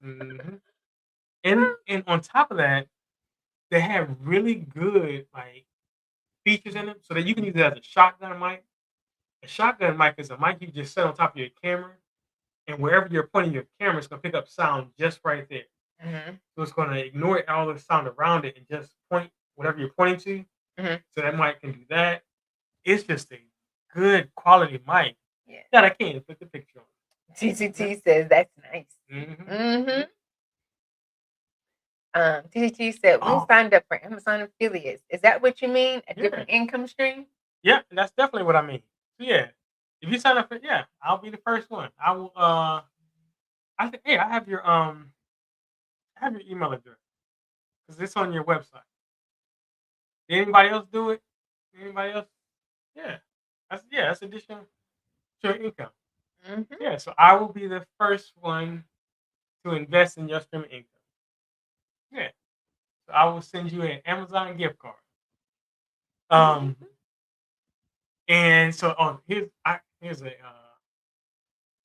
hmm And on top of that, they have really good like features in them, so that you can use it as a shotgun mic. A shotgun mic is a mic you just set on top of your camera, and wherever you're pointing your camera, it's gonna pick up sound just right there. Mhm. So it's gonna ignore all the sound around it and just point whatever you're pointing to. Mhm. So that mic can do that. It's just a good quality mic Yeah. that I can't put the picture on. TCT says that's nice. hmm Mhm. TCT said we Oh, signed up for Amazon affiliates. Is that what you mean? A yeah, different income stream? yeah, that's definitely what I mean. So yeah, if you sign up for yeah, I'll be the first one. I will. I think hey, I have your email address because it's on your website. Did anybody else do it? Anybody else? Yeah, that's additional to your income. Mhm. Yeah, so I will be the first one to invest in your streaming income. Yeah, so I will send you an Amazon gift card. Um, Mhm. and so here's a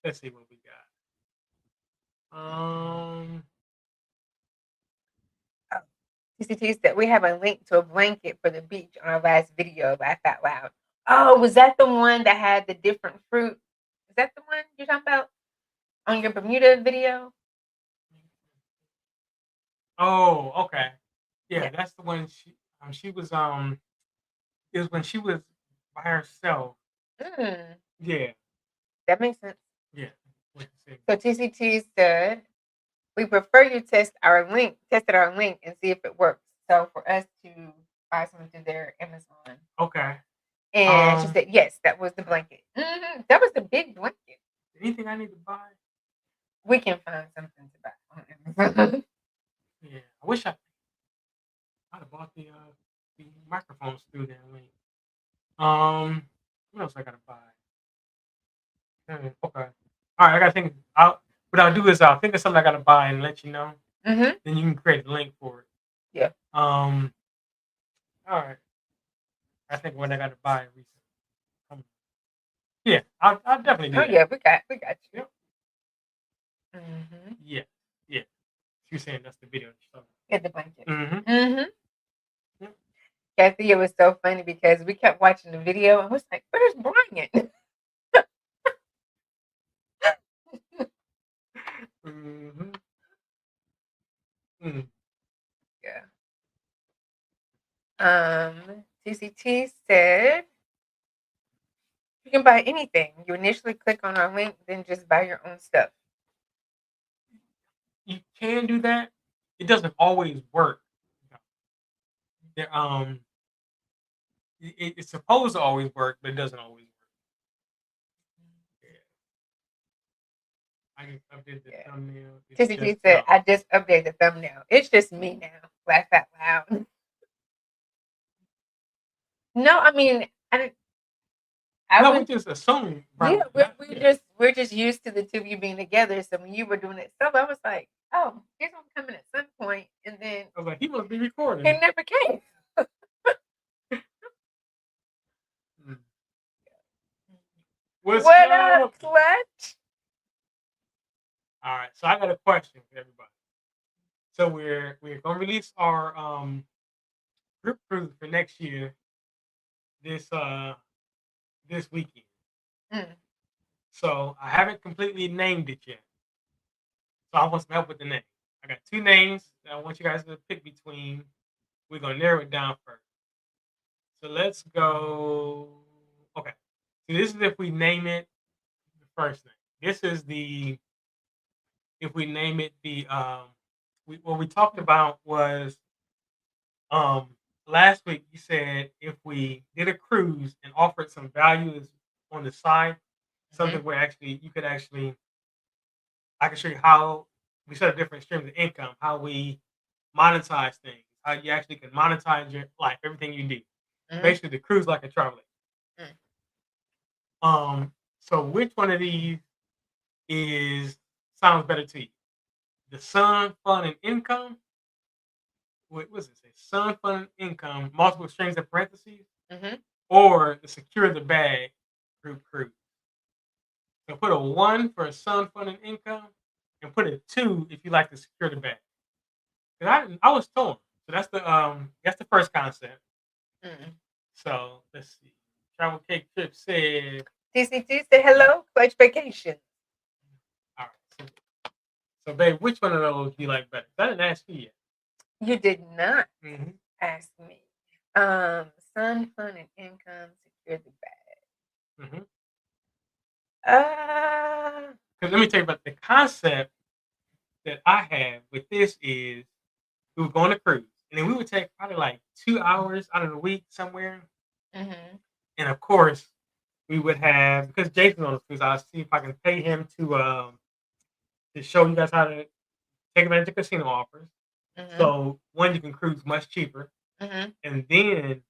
let's see what we got. Oh, TCT said we have a link to a blanket for the beach on our last video. Laugh out loud. Oh, was that the one that had the different fruit? Is that the one you're talking about on your Bermuda video? Oh, okay. Yeah, Yeah. that's the one. She was it was when she was by herself. Mm, Yeah, that makes sense. yeah. What you say? So TCT said we prefer you tested our link and see if it works. So for us to buy something through their Amazon. Okay. And she Um, said, yes, that was the blanket. That was the big blanket. anything I need to buy? We can find something to buy on Amazon. Yeah, I wish I'd have bought the microphones through that link. What else I gotta buy? Okay. All right, I gotta think. What I'll do is I'll think of something I gotta buy and let you know. hmm Then you can create a link for it. Yeah. Um. All right. I think what I gotta buy recently. Yeah, I'll definitely do Oh that. yeah, we got you. Yep. hmm Yeah. Yeah. You're saying that's the video. Get the blanket. Mm-hmm. Yep. Kathy, it was so funny because we kept watching the video and was like, "Where's Brian?" Mm-hmm. Mm. Yeah. TCT said you can buy anything. You initially click on our link, then just buy your own stuff. You can do that. It doesn't always work. There, it's supposed to always work, but it doesn't always work. Yeah. I can update the Yeah. thumbnail. It's TCT just said, I just updated the thumbnail. It's just me now. Laugh out loud. No, I mean, I no, we would. just assume. Yeah, Right? we're just used to the two of you being together. So when you were doing it solo, I was like, oh, he's gonna come in at some point, and then I was like, he must be he recording. never came. Mm. What's What up? up, Clutch? All right, so I got a question for everybody. So we're gonna release our group cruise for next year this this weekend. Mm, So I haven't completely named it yet. So I want some help with the name. I got two names that I want you guys to pick between. We're gonna narrow it down first. So let's go. Okay. So this is if we name it the first name. This is the if we name it the what we talked about was um last week you said if we did a cruise and offered some values on the side, something mhm. where actually you could actually I can show you how we set up different streams of income, how we monetize things, how you actually can monetize your life, everything you do. Mhm. Basically, the cruise like a travel agent. Mm. So which one of these sounds better to you? The Sun, Fun, and Income. What was it say? Sun, Fun, and Income, multiple strings of parentheses, Mhm. or the Secure the Bag group cruise. So put a 1 for a Sun, Fun, and Income, and put a 2 if you like to secure the bag. 'Cause I was torn. So that's the first concept. Mm. So let's see. Travel Cake Trip said, TCT say hello. Clutch vacation. all right. So babe, which one of those do you like better? I didn't ask you yet. You did not Mm-hmm. ask me. Sun, fun, and income. Secure the bag. Mm-hmm. Uh, Because let me tell you about the concept that I have with this is we would go on a cruise and then we would take probably like 2 hours out of the week somewhere. mhm. And of course, we would have because Jason's on the cruise, I'll see if I can pay him to show you guys how to take advantage of casino offers. Mhm. So one, you can cruise much cheaper, Mhm. and then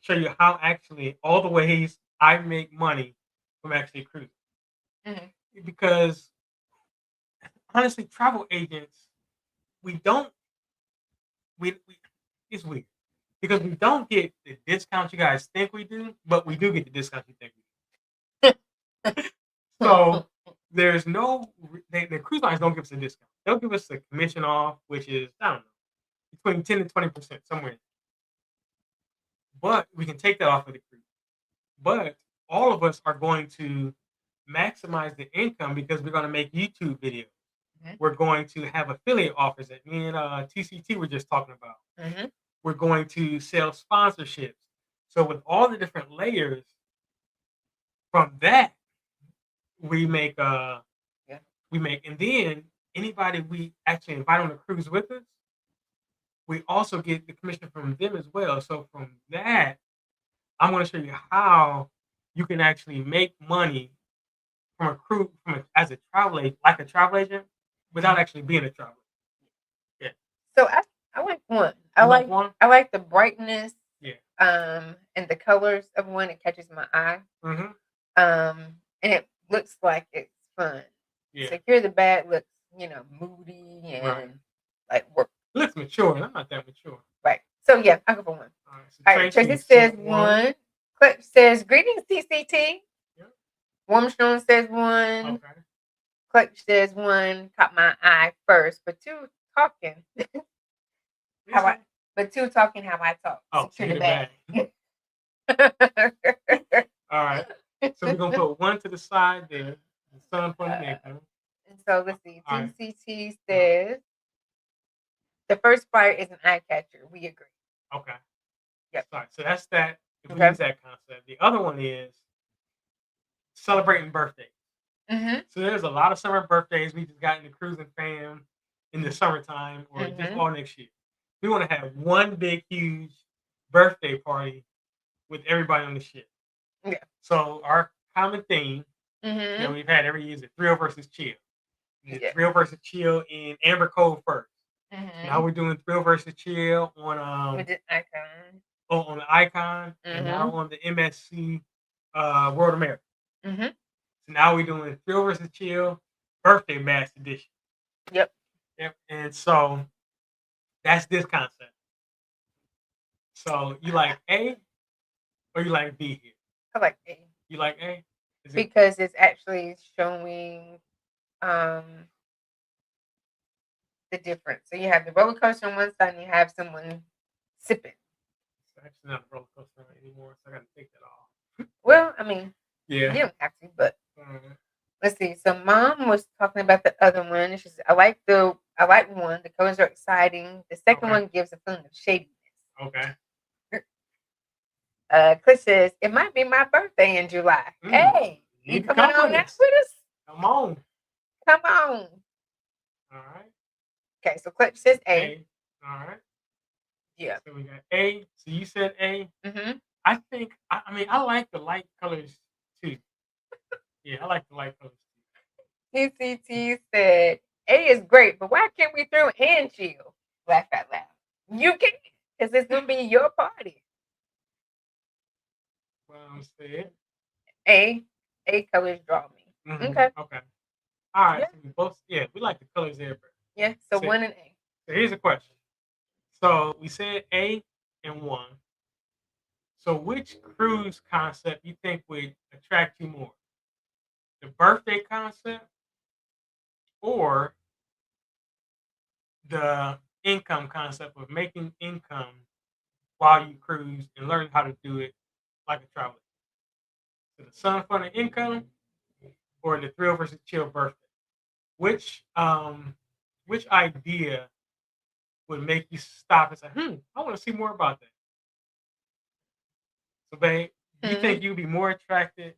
show you how actually all the ways I make money from actually cruising. Mhm. Because honestly, travel agents, we don't we it's weird because we don't get the discounts you guys think we do, but we do get the discounts you think we do. So there's no the cruise lines don't give us a discount. They'll give us a commission off, which is I don't know between 10 and 20% somewhere. But we can take that off of the cruise. But all of us are going to maximize the income because we're going to make YouTube videos. Mhm. We're going to have affiliate offers that me and TCT were just talking about. Mhm. We're going to sell sponsorships. So with all the different layers from that, we make Yeah. and then anybody we actually invite on the cruise with us, we also get the commission from them as well. So from that, I'm going to show you how you can actually make money from a crew as a travel agent, like a travel agent, without actually being a travel agent. So I like one. You like one? I like the brightness. Yeah. And the colors of one. It catches my eye. Mm-hmm. And it looks like it's fun. Yeah. Secure the bag looks, moody and Right. like work. It looks mature, and I'm not that mature. Right. So yeah, I'll go for one. All right. So All right. Tracy says said one. Clutch says greetings, TCT. Yep. Warmstone says one. Okay. Clutch says one. Caught my eye first, but two talking. Two talking how I talk. Oh, Secure the bag. All right. So we're gonna put one to the side there. The Sun, Fun, and Income. And so let's see. All right. TCT says the first flyer is an eye catcher. We agree. Okay. Yep. All right. So that's that. If we Okay. use that concept. The other one is celebrating birthdays. Mm-hmm. So there's a lot of summer birthdays. We just got in the cruising fam in the summertime or just all next year. We want to have one big, huge birthday party with everybody on the ship. Yeah. So our common theme that we've had every year is the Thrill versus Chill. Thrill versus Chill in Amber Cove first. Now we're doing Thrill versus Chill on with the icon. On the Icon, and now on the MSC World America. Mm-hmm. So now we're doing Thrill versus Chill Birthday Mass Edition. Yep. And so that's this concept. So you like A or you like B here? I like A. You like A? Because it's actually showing the difference. So you have the roller coaster on one side and you have someone sipping. It's actually not a roller coaster anymore, so I gotta take that off. Well, I mean, yeah, you don't have to, but let's see. So mom was talking about the other one. And she said, I like one. The colors are exciting. The second one gives a feeling of shadiness. Okay. Chris says, it might be my birthday in July. Hey, you coming on next with us? Come on. Come on. All right. Okay, so Clutch says A. All right. Yeah. So we got A. So you said A. Mm-hmm. I think, I like the light colors too. Yeah, I like the light colors too. TCT said, A is great, but why can't we throw and chill? Laugh out loud. You can, because it's gonna be your party. Well, I'm saying. A colors draw me. Okay. Okay. All right. Yeah. So we both, we like the colors there. Yeah. So So- 1 and A. So here's a question. So we said A and 1. So which cruise concept you think would attract you more? The birthday concept or the income concept of making income while you cruise and learn how to do it like a traveler? So the sun, fun, and income or the thrill versus chill birthday? Which idea would make you stop and say, I want to see more about that? So babe, you think you'd be more attracted,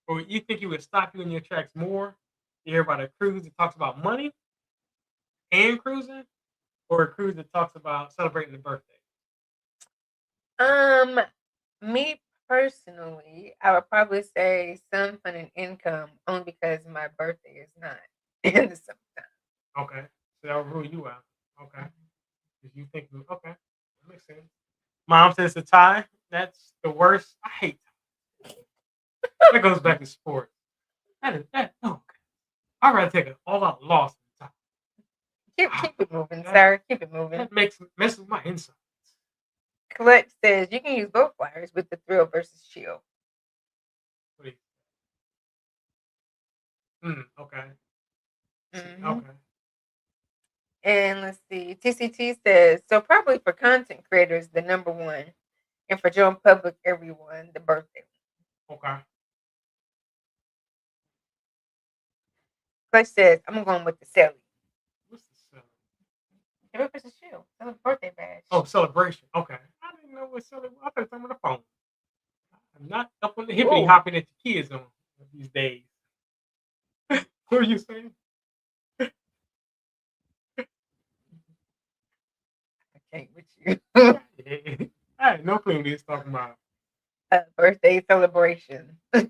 or you think you would stop you in your tracks more to hear about a cruise that talks about money and cruising, or a cruise that talks about celebrating the birthday? Me personally, I would probably say sun, fun, and income only because my birthday is not in the summertime. Okay, so that'll rule you out. Okay, because you think okay, that makes sense. Mom says a tie. That's the worst. I hate ties. That goes back to sports. That is that. Oh, I'd rather take an all-out loss than a tie. Keep it moving, sir. Keep it moving. That messes with my insides. Collect says you can use both flyers with the thrill versus chill. Okay. Okay. Mhm. Okay. And let's see. TCT says so probably for content creators, the number one, and for general public, everyone, the birthday. Okay. Clutch says I'm going with the Sally. What's the celebrate? Thrill versus chill. That's a birthday badge. Oh, celebration. Okay. I didn't know what celebration. I thought you were on the phone. I'm not up on the hippity Ooh. hopping that the kids on these days. What are you saying? I can't with you. I had no clue what he was talking about. Birthday celebration. So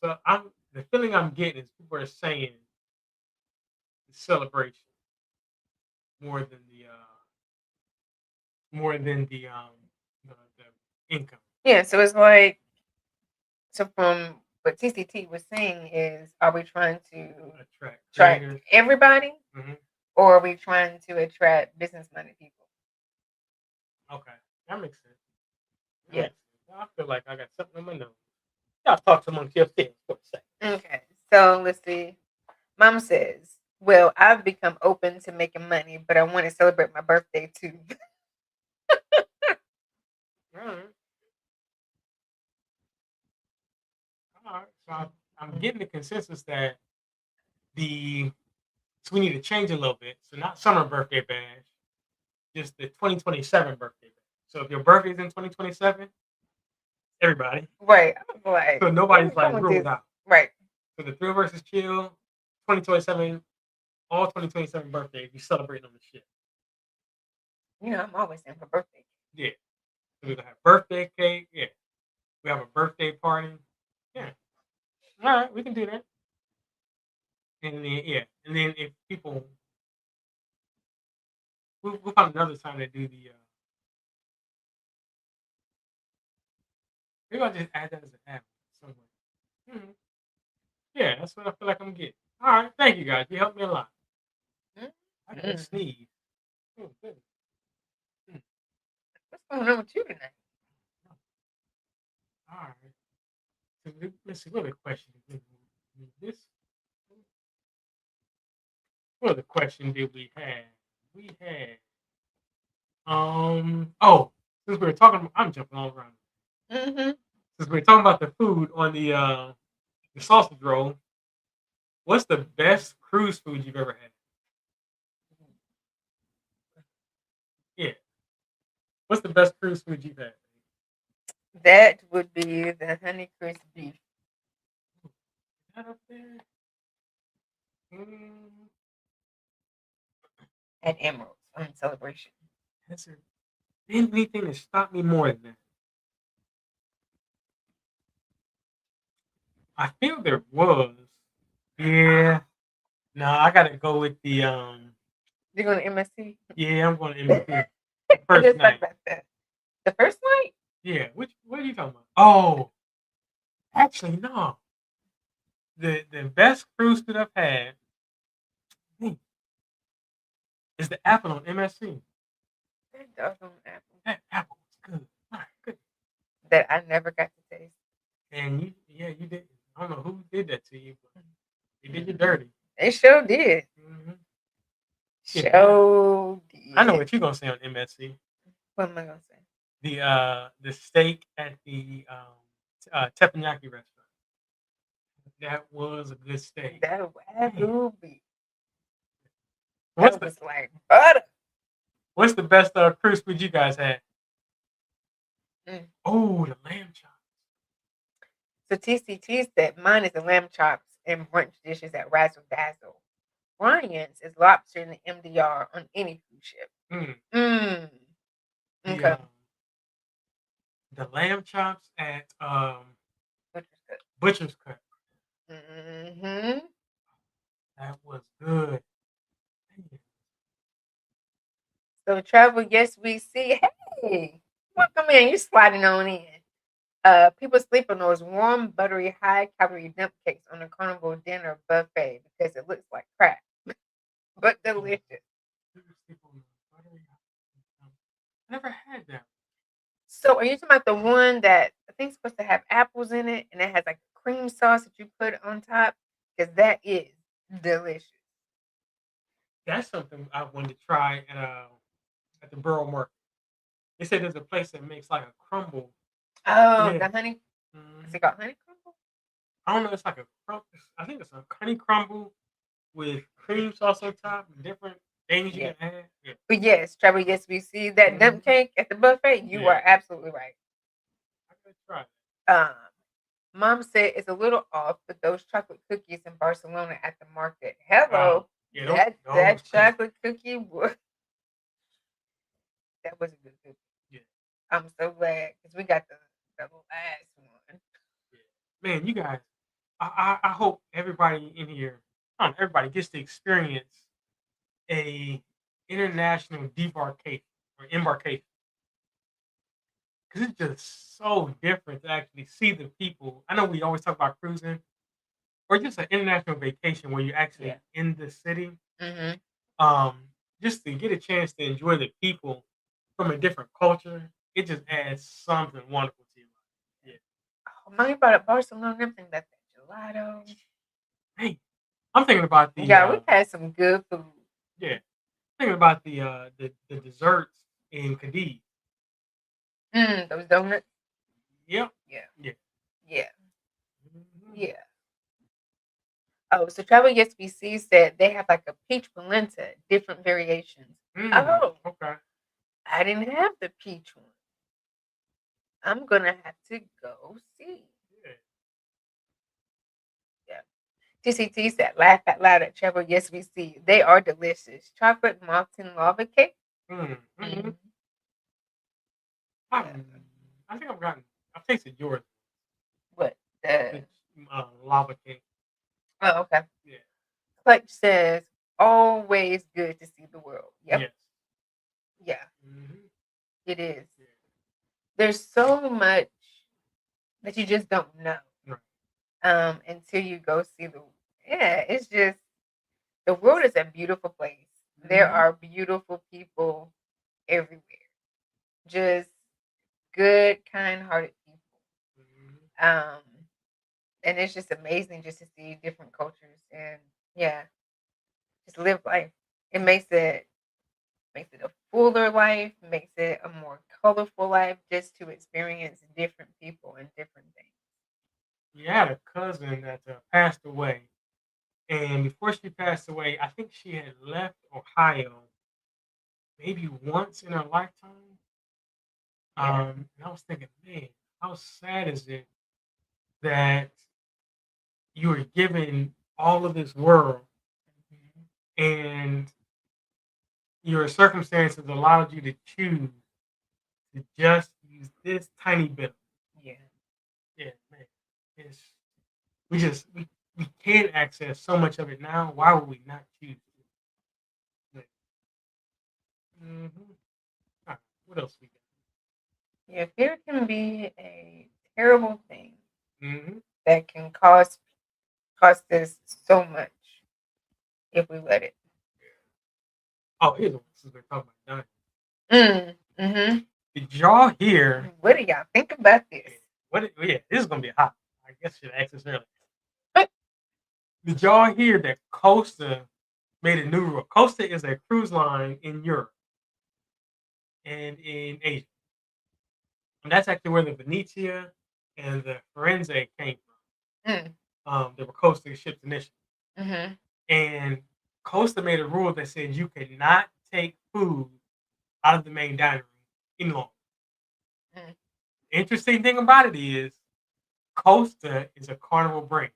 the feeling I'm getting is people are saying the celebration more than the income. Yeah, so it's like from what TCT was saying is, are we trying to Attract attract everybody, or are we trying to attract business-minded people? Okay, that makes sense. Yeah. I feel like I got something on my nose. Y'all talk amongst yourselves for a second. Okay, so let's see. Mom says, well, I've become open to making money, but I want to celebrate my birthday too. All right. So I'm getting the consensus that so we need to change a little bit. So not summer birthday bash, just the 2027 birthday bash. So if your birthday is in 2027, everybody. Right. I'm like, So nobody's where are we like going with ruled this? out. Right. So the thrill versus chill, 2027, all 2027 birthdays, we celebrate on the shit. You know, I'm always in for birthday. Yeah. So we're gonna have birthday cake. Yeah. We have a birthday party. Yeah. All right, we can do that. And then and then if people, we'll find another time to do the. Maybe I'll just add that as an app somewhere. Yeah, that's what I feel like I'm getting. All right, thank you guys. You helped me a lot. I got to sneeze. Oh, goodness. What's going on with you tonight? All right. So let's see. What other question? This. What other question did we have? We had. Oh, since we were talking, I'm jumping all around. Since we were talking about the food on the sausage roll, what's the best cruise food you've ever had? Yeah. What's the best cruise food you've had? That would be the Honeycrisp beef. Is that up there? At Emerald's on Celebration. Has there been anything that stopped me more than that? I feel there was. Yeah. No, I gotta go with the You going to MSC? Yeah, I'm going to MSC. I First just thought night. about that. The first night? Yeah. What are you talking about? Oh, actually, no. The best cruise that I've had is the apple on MSC. That doggone apple That apple was good. My goodness. that I never got to taste. And you did. I don't know who did that to you, but they did you dirty. It sure did. Hmm. Sure did. I know what you're gonna say on MSC. What am I gonna say? The steak at the teppanyaki restaurant. That was a good steak. That wagyu beef. What's That the was like butter. What's the best cruise food you guys had? Mm. Oh, the lamb chops. So TCT said mine is the lamb chops and brunch dishes at Razzle Dazzle. Ryan's is lobster in the MDR on any cruise ship. The, Okay. The lamb chops at Butcher's Cut. Butcher's Cut. Mm-hmm. That was good. So travel, yes, we see. Hey, welcome in. You're sliding on in. People sleep on those warm, buttery, high-calorie dump cakes on the carnival dinner buffet because it looks like crap, but delicious. People sleep on the buttery. I never had that. So, are you talking about the one that I think is supposed to have apples in it, and it has like cream sauce that you put on top? Because that is delicious. That's something I wanted to try at the Borough Market. They said there's a place that makes like a crumble. Oh, Yeah. the honey. Mhm. Is it called honey crumble? I don't know. It's like a crumble. I think it's a honey crumble with cream sauce on top and different things you Yeah. can add. Yeah. But yes, travel, yes, we see that dump cake at the buffet. You Yeah. are absolutely right. I gotta try it. Mom said it's a little off, but those chocolate cookies in Barcelona at the market. Hello. Yeah, that chocolate cookie was that was a good cookie. Yeah. I'm so glad because we got the last one. Yeah. Man, you guys, I hope everybody in here, not everybody gets to experience a international debarkation or embarkation. Because it's just so different to actually see the people. I know we always talk about cruising or just an international vacation where you're actually in the city. Mm-hmm. Just to get a chance to enjoy the people from a different culture, it just adds something wonderful to your life. Yeah. Oh, mommy brought up Barcelona. I'm thinking about that gelato. Hey, I'm thinking about the we had some good food. Yeah, thinking about the desserts in Cadiz. Those donuts. Yep. Yeah. Yeah. Yeah. Mhm. Yeah. Oh, so Travel Yes BC said they have like a peach polenta, different variations. Oh, Okay. I didn't have the peach one. I'm gonna have to go see. Yeah. TCT said laugh out loud at Travel Yes we see. They are delicious. Chocolate molten lava cake. Mm-hmm. I think I've tasted yours. What? The lava cake. Oh, okay. Yeah. Clutch says always good to see the world. Yep. Yes. Yeah. Mm-hmm. It is. Yeah. There's so much that you just don't know. Right. Until you go see it's just the world is a beautiful place. Mm-hmm. There are beautiful people everywhere. Just good, kind-hearted people. Mm-hmm. And it's just amazing just to see different cultures and just live life. It makes it a fuller life, makes it a more colorful life just to experience different people and different things. You had a cousin that passed away, and before she passed away, I think she had left Ohio maybe once in her lifetime. And I was thinking, man, how sad is it that you were given all of this world and your circumstances allowed you to choose to just use this tiny bit. Yeah, man. We can't access so much of it now. Why would we not choose it? Mm-hmm. What else we Yeah, fear can be a terrible thing got? Mm-hmm. that can cost us so much if we let it. Oh, here's one since we're talking about dining. Mm-hmm. Did y'all hear? What do y'all think about this? Yeah, this is gonna be hot. I guess I should ask this earlier. Did y'all hear that Costa made a new rule? Costa is a cruise line in Europe and in Asia. And that's actually where the Venetia and the Firenze came Mm. from. They were Costa ships initially. Mm-hmm. And Costa made a rule that said you cannot take food out of the main dining room any longer. Mm. Interesting thing about it is Costa is a Carnival brand.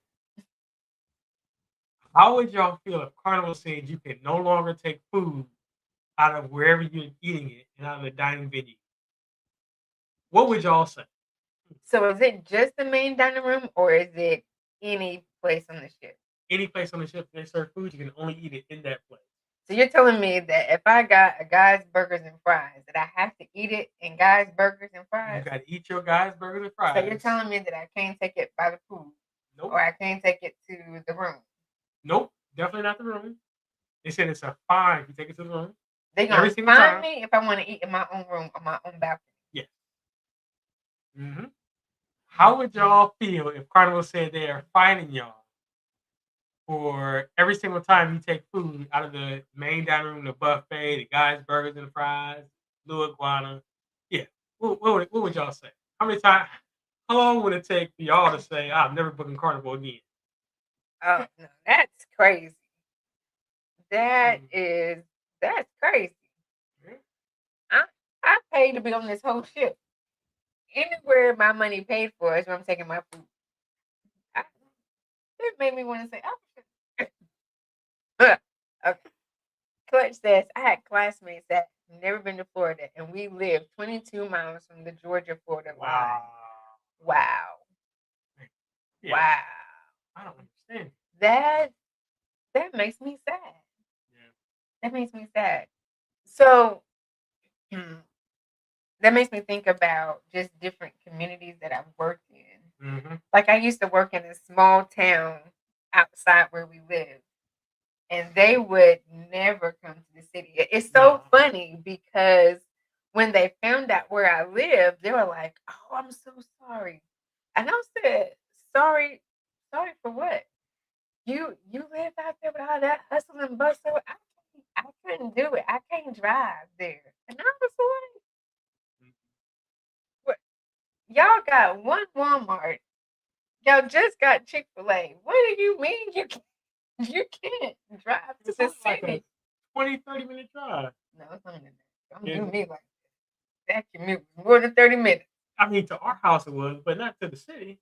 How would y'all feel if Carnival said you can no longer take food out of wherever you're eating it and out of the dining venue? What would y'all say? So is it just the main dining room or is it any place on the ship? Any place on the ship they serve food, you can only eat it in that place. So you're telling me that if I got a Guy's Burgers and Fries, that I have to eat it in Guy's Burgers and You Fries? got to eat your guys' burgers and fries. So you're telling me that I can't take it by the food, Nope. or I can't take it to the room? Nope. Definitely not the room. They said it's a fine if you take it to the room. They're Every gonna single fine time. me if I want to eat in my own room on my own balcony. Yes. Mm-hmm. How would y'all feel if Carnival said they are fining y'all for every single time you take food out of the main dining room, the buffet, the guys' burgers and fries, Blue Iguana? Yeah. What would y'all say? How many times? How long would it take for y'all to say, "I'm never booking Carnival again"? Oh no, that's crazy. That's crazy. Mhm. I paid to be on this whole ship. Anywhere my money paid for is where I'm taking my food. It made me want to say, oh, okay. Clutch says, I had classmates that never been to Florida, and we lived 22 miles from the Georgia-Florida line. Wow. Yeah. Wow. I don't understand. That makes me sad. Yeah. That makes me sad. So that makes me think about just different communities that I've worked in. Mm-hmm. Like I used to work in a small town outside where we live, and they would never come to the city. It's so funny because when they found out where I lived, they were like, "Oh, I'm so sorry," and I said, "Sorry, sorry for what? You live out there with all that hustle and bustle. I couldn't do it. I can't drive there." And I was like, "What? Y'all got one Walmart. Y'all just got Chick-fil-A. What do you mean you can't drive to It's the only like city?" a 20, 30-minute drive. No, it's not in there. Don't Yeah. do me like that. That commute was more than 30 minutes. I mean, to our house it was, but not to the city.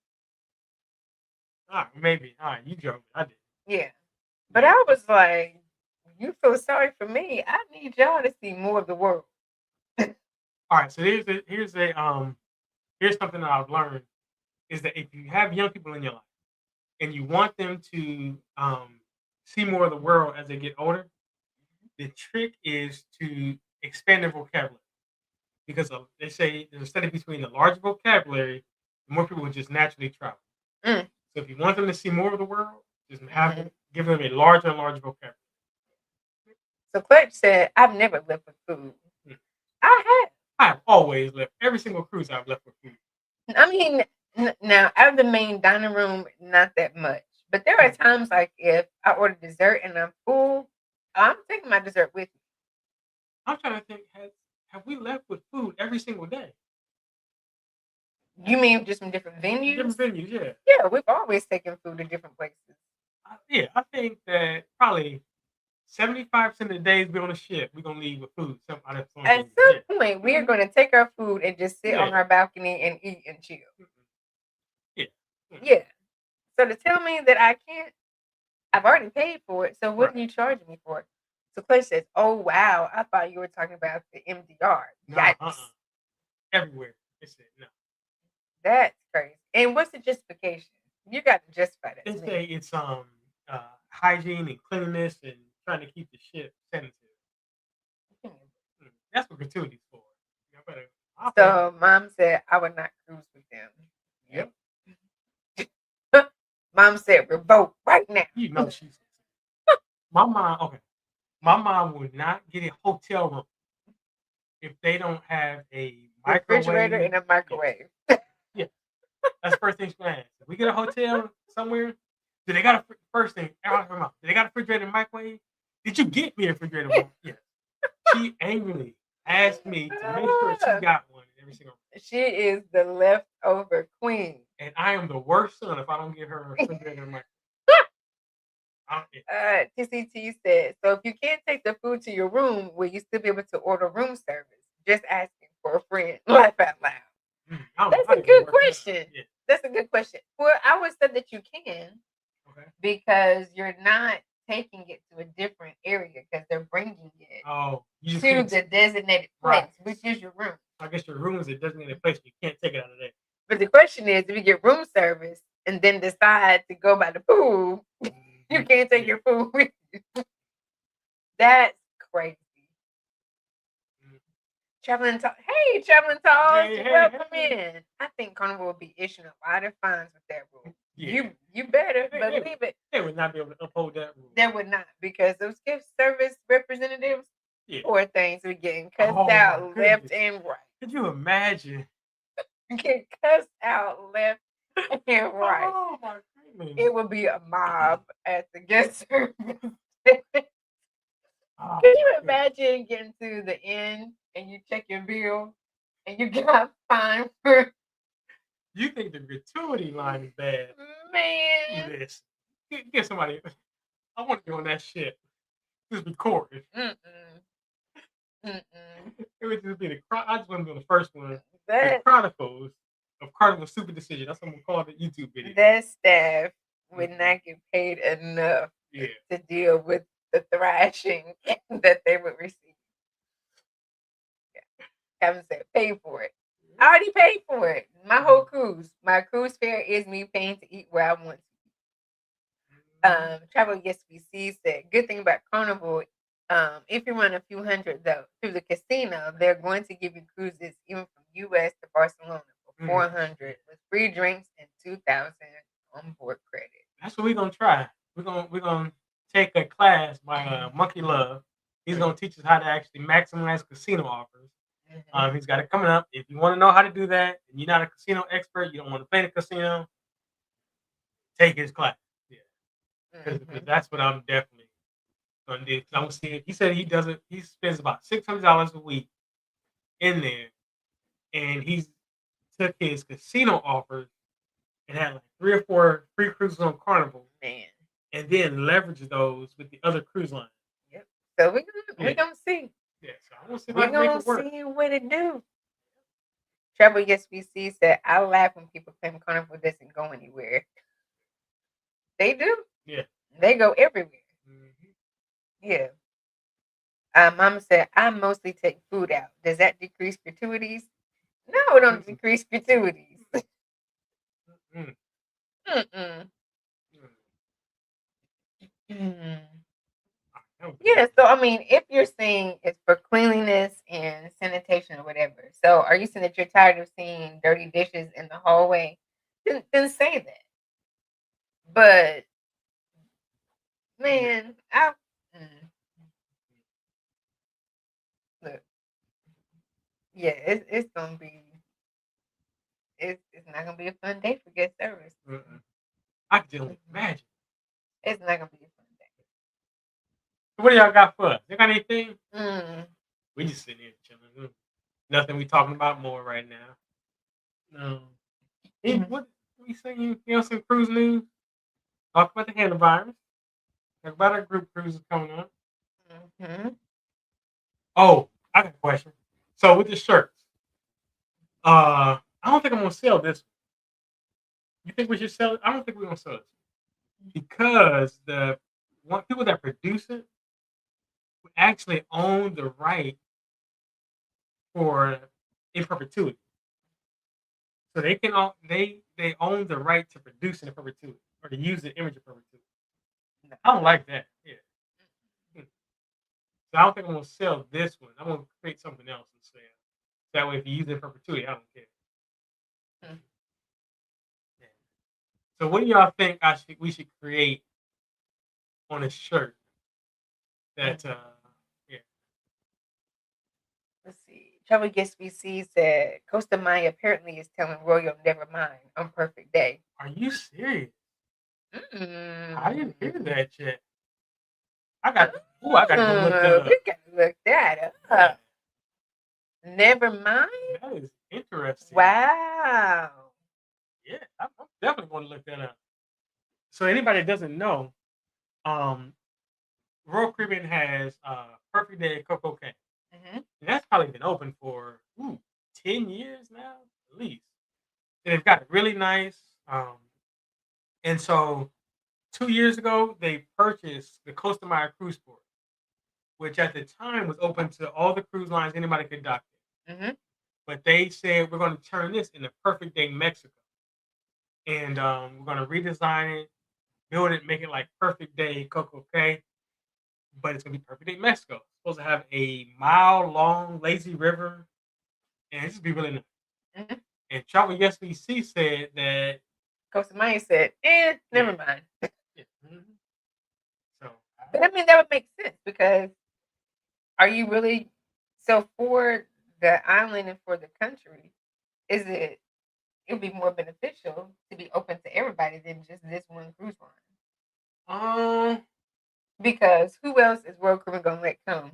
All right, maybe. All right, you joking. I did. Yeah. But I was like, you feel sorry for me. I need y'all to see more of the world. All right, so here's something that I've learned is that if you have young people in your life and you want them to see more of the world as they get older, the trick is to expand their vocabulary because they say there's a study between the larger vocabulary, the more people will just naturally travel. Mm. So if you want them to see more of the world, just give them a larger and larger vocabulary. So Clutch said, I've never left with food. I have always left. Every single cruise I've left with food. I mean, now out of the main dining room, not that much. But there are times like if I order dessert and I'm full, I'm taking my dessert with me. I'm trying to think, have we left with food every single day? You mean just from different venues? Different venues, yeah. Yeah, we've always taken food to different places. Yeah, I think that probably 75% of the days we're on a ship, we're going to leave with food. At some point, we are going to take our food and just sit on our balcony and eat and chill. Yeah. Yeah. So to tell me that I can't, I've already paid for it. So what are you charging me for? So Clay says, "Oh wow, I thought you were talking about the MDR." No, everywhere. They said no. That's crazy. And what's the justification? You got to justify that. They say it's hygiene and cleanliness and trying to keep the ship sanitary. That's what gratuity's for. I'll pay. So mom said I would not cruise with them. Yep. Mom said revoke right now. You know she's my mom. Okay, my mom would not get a hotel room if they don't have a Refrigerator microwave. and a microwave. Yeah, that's the first thing she asked. If we get a hotel somewhere, do they got a first thing out of her mouth? Do they got a refrigerator and microwave? Did you get me a refrigerator? Yes. She angrily asked me to make sure she got one in every single room. She is the leftover queen. And I am the worst son if I don't get her a refrigerator and microwave. TCT said, so if you can't take the food to your room, will you still be able to order room service? Just asking for a friend. Laugh out loud. That's a good question. Yeah. That's a good question. Well, I would say that you can. Okay. Because you're not taking it to a different area because they're bringing it to the designated place, which is your room. I guess your room is a designated place. You can't take it out of there. But the question is, if you get room service and then decide to go by the pool, you can't take your food with you. That's crazy. Traveling Talk. Hey, Traveling Talk. Welcome in. I think Carnival will be issuing a lot of fines with that rule. Yeah. You better believe it. They would not be able to uphold that rule. They would not, because those gift service representatives, poor things, are getting cussed out left and right. Could you imagine? Get cussed out left and right. Oh my goodness. It would be a mob at the gift service. Could you imagine getting to the end and you check your bill and you got fined for? You think the gratuity line is bad? Man, listen, get somebody. I want to be on that shit. Just recorded. It would just be the. I just want to be on the first one. The Chronicles of Carnival Super Decision. That's what I'm gonna call the YouTube video. That staff would not get paid enough to deal with the thrashing that they would receive. Kevin said, pay for it. I already paid for it. My whole cruise. My cruise fare is me paying to eat where I want to eat. Travel SBC said, good thing about Carnival, if you run a few hundred though through the casino, they're going to give you cruises even from US to Barcelona for 400 with free drinks and 2,000 on board credit. That's what we're gonna try. We're gonna take a class by Monkey Love. He's gonna teach us how to actually maximize casino offers. He's got it coming up. If you want to know how to do that, and you're not a casino expert, you don't want to play the casino, take his class. Yeah, because that's what I'm definitely gonna do. I'm gonna see it. He said he does it. He spends about $600 a week in there, and he's took his casino offers and had like 3 or 4 free cruises on Carnival, and then leverage those with the other cruise lines. Yep. So we're gonna see. Yeah, so I want to see we're gonna see what it do. Travel SBC said, I laugh when people claim Carnival doesn't go anywhere. They do. Yeah. They go everywhere. Yeah. Mama said, I mostly take food out. Does that decrease gratuities? No, it don't decrease gratuities. Yeah, so I mean, if you're saying it's for cleanliness and sanitation or whatever, so are you saying that you're tired of seeing dirty dishes in the hallway? Then say that. But man, look, yeah, it's gonna be it's not gonna be a fun day for guest service. I can only imagine. It's not gonna be a fun day. What do y'all got for us? You got anything? We just sitting here chilling. Nothing we talking about more right now. No. What we saying? You know, some cruise news. Talk about the hantavirus. Talk about our group cruises coming up. Oh, I got a question. So with the shirts, I don't think I'm gonna sell this one. You think we should sell it? I don't think we're gonna sell it because the people that produce it actually own the right for in perpetuity. So they can they own the right to produce it in perpetuity or to use the image in perpetuity. I don't like that. Yeah. So I don't think I'm gonna sell this one. I'm gonna create something else and sell. That way, if you use it in perpetuity, I don't care. Hmm. Yeah. So what do y'all think we should create on a shirt that yeah. Let's see. Trouble Gets BC said Costa Maya apparently is telling Royal never mind on perfect day. Are you serious? I didn't hear Mm. that yet. I got I gotta go look that up. We gotta look that up. Never mind. That is interesting. Wow. Yeah, I'm definitely going to look that up. So anybody that doesn't know, Royal Caribbean has Perfect Day Coco Cay. Mm-hmm. And that's probably been open for 10 years now, at least. And they've got it really nice. And so 2 years ago, they purchased the Costa Maya Cruise Port, which at the time was open to all the cruise lines anybody could dock in. Mm-hmm. But they said, we're going to turn this into Perfect Day Mexico. And we're going to redesign it, build it, make it like Perfect Day Coco Cay. But it's going to be Perfect Day Mexico. It's supposed to have a mile-long lazy river. And it's going to be really nice. Mm-hmm. And Travel SBC said that Costa Maya said, never mind. yeah. Mm-hmm. So, But I mean, that would make sense because are you really so for the island and for the country? Is it would be more beneficial to be open to everybody than just this one cruise line? Because who else is Royal Caribbean gonna let come?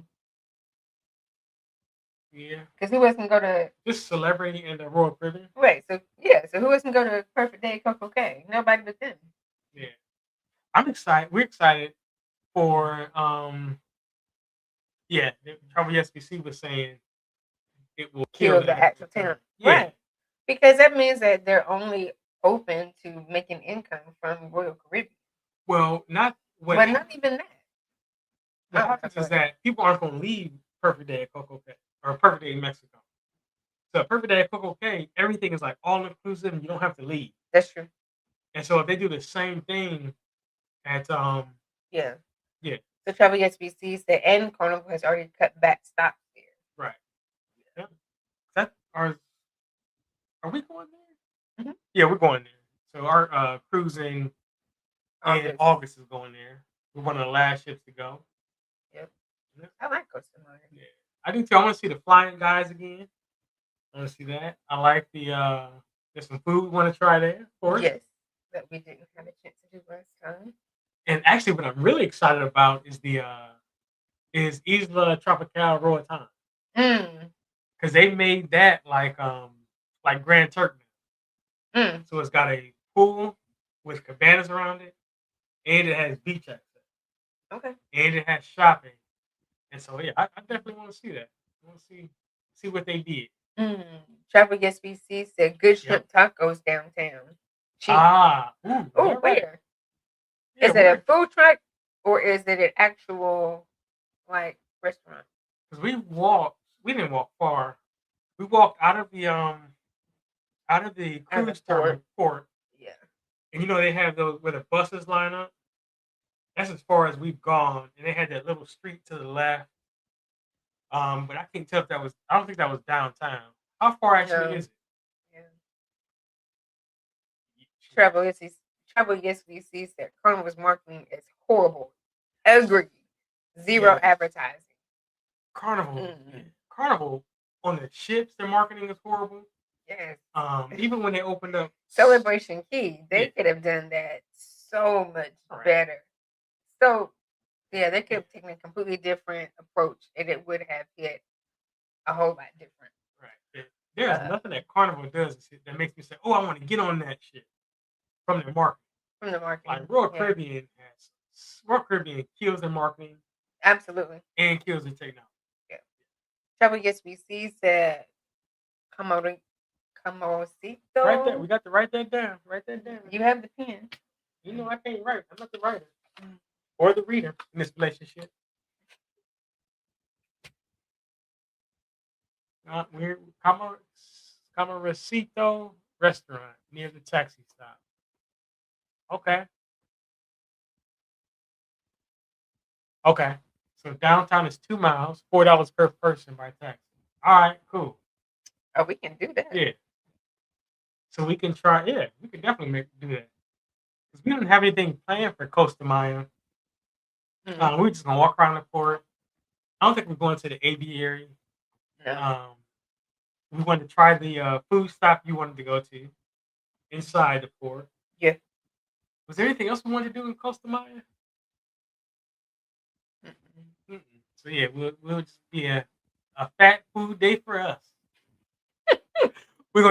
Yeah. Because who else can go to This celebrity and the Royal Caribbean? Right. So yeah. So who else can go to Perfect Day Coco Cay? Nobody but them. Yeah. I'm excited. We're excited for yeah, Travel SBC was saying it will Kill the actual town. Yeah. Right. Because that means that they're only open to making income from Royal Caribbean. Well, not but not even that. What happens is that people aren't going to leave Perfect Day at Coco Cay or Perfect Day in Mexico. So Perfect Day at Coco Cay, everything is like all inclusive, and you don't have to leave. That's true. And so if they do the same thing at yeah. So Travel SBC said, and Carnival has already cut back stops there. Right. Yeah. That are we going there? Mm-hmm. Yeah, we're going there. So our cruising in August is going there. We're one of the last ships to go. Yep. I like Costa Maya. Yeah. I do too. I want to see the flying guys again. I want to see that. I like there's some food we want to try there, of course. Yes. That we didn't have a chance to do last time. And actually what I'm really excited about is the Isla Tropical Roatan. Because they made that like Grand Turk. So it's got a pool with cabanas around it, and it has beach access. Okay. And it has shopping. And so yeah, I definitely want to see that. I want to see what they did. Travel SBC said good shrimp tacos downtown. Cheap. Where? Yeah, is it a food truck or is it an actual like restaurant? Because we didn't walk far. We walked out of the cruise terminal port. Yeah. And they have those where the buses line up. That's as far as we've gone. And they had that little street to the left. But I can't tell if I don't think that was downtown. How far actually is it? Yeah. Travel SBC said Carnival's marketing is horrible. Agree. Zero advertising. Carnival on the ships, their marketing is horrible. Yes. Even when they opened up Celebration Key, they could have done that so much better. So yeah, they could have taken a completely different approach and it would have hit a whole lot different. Right. There's nothing that Carnival does that makes me say, oh, I want to get on that shit from the marketing. From the marketing. Like Royal Caribbean kills their marketing. Absolutely. And kills their technology. Yeah. Travel SBC said Camorcito. Right there. We got to write that down. Write that down. You have the pen. I can't write. I'm not the writer. Or the reader in this relationship. We're Camorcito restaurant near the taxi stop. Okay. So downtown is 2 miles, $4 per person by taxi. All right, cool. Oh, we can do that. Yeah. So we can try. Yeah, we can definitely do that because we don't have anything planned for Costa Maya. We're just gonna walk around the port. I don't think we're going to the AV area. No. We wanted to try the food stop you wanted to go to inside the port. Yeah. Was there anything else we wanted to do in Costa Maya? Mm-mm. So yeah, we'll just be a fat food day for us.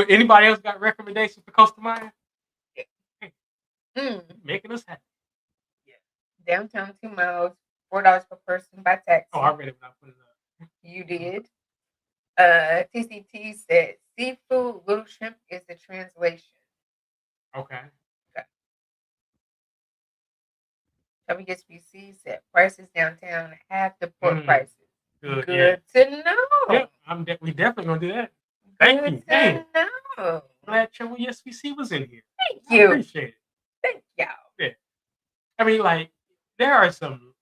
Anybody else got recommendations for Costa Maya? Making us happy. Yeah. Downtown 2 miles, $4 per person by taxi. Oh, I read it when I put it up. You did. TCT said seafood, little shrimp is the translation. Okay. WSBC said prices downtown half the port prices. Good to know. Yep, we definitely gonna do that. Thank you. Good to know. Glad WSBC was in here. Thank you. I appreciate it. Thank y'all. Yeah. I mean, like, there are some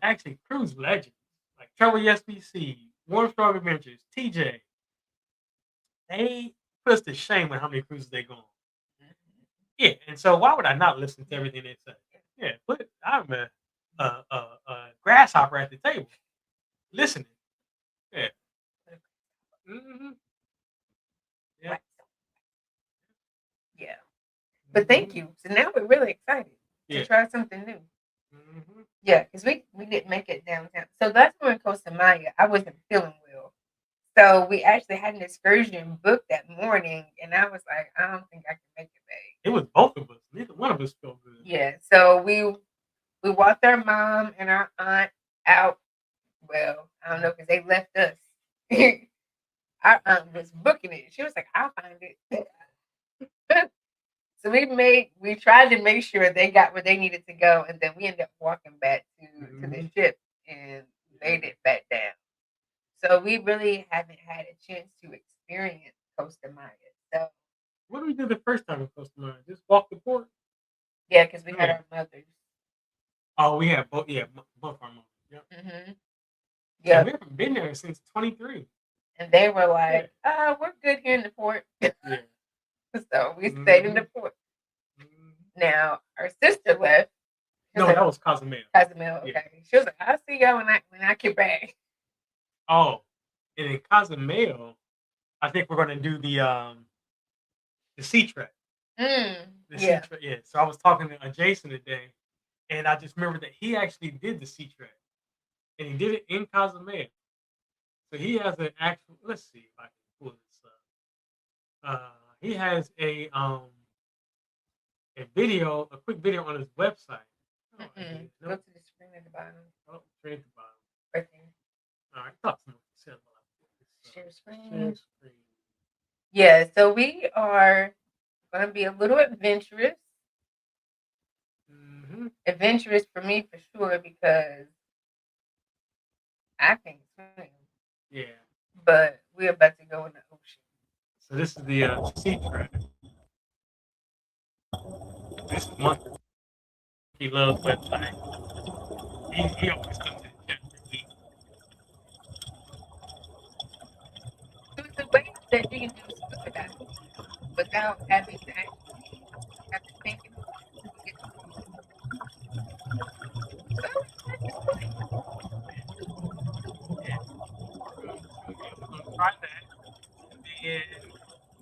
actually cruise legends like WSBC, Warm Strong Adventures, TJ. They put us to shame with how many cruises they go on. Yeah, and so why would I not listen to everything they say? Yeah, I'm a grasshopper at the table, listening. Yeah. Yeah. Yeah. But thank you. So now we're really excited to try something new. Yeah, because we didn't make it downtown. So that's when Costa Maya, I wasn't feeling well. So we actually had an excursion booked that morning, and I was like, I don't think I can make it back. It was both of us. Neither one of us felt good. Yeah, so we walked our mom and our aunt out. Well, I don't know because they left us. Our aunt was booking it. She was like, I'll find it. So we tried to make sure they got where they needed to go, and then we ended up walking back to the ship and made it back down. So we really haven't had a chance to experience Costa Maya. So what did we do the first time in Costa Maya? Just walk the port? Yeah, because we had our mothers. Oh, we had both. Yeah, both our mothers. Yep. Yeah, we haven't been there since 23. And they were like, we're good here in the port. Yeah. So we stayed in the port. Now, our sister left. No, that was Cozumel. Cozumel, okay. Yeah. She was like, I'll see y'all when I get back. Oh, and in Cozumel, I think we're going to do the sea trek. Sea trek, yeah. So I was talking to Jason today, and I just remembered that he actually did the sea trek. And he did it in Cozumel. So he has an actual, let's see if I can pull this up. He has a quick video on his website. Go to the screen at the bottom. Oh, screen at the bottom. Right there. All right, talk to me. Share screen. Yeah, so we are going to be a little adventurous. Adventurous for me for sure because I can't swim. Yeah. But we're about to go in the ocean. So this is the sea trek. This month, he loves website. He always comes to the gym for week. So it's a way that you can do scuba diving without having to actually have to think about it. Try that, and then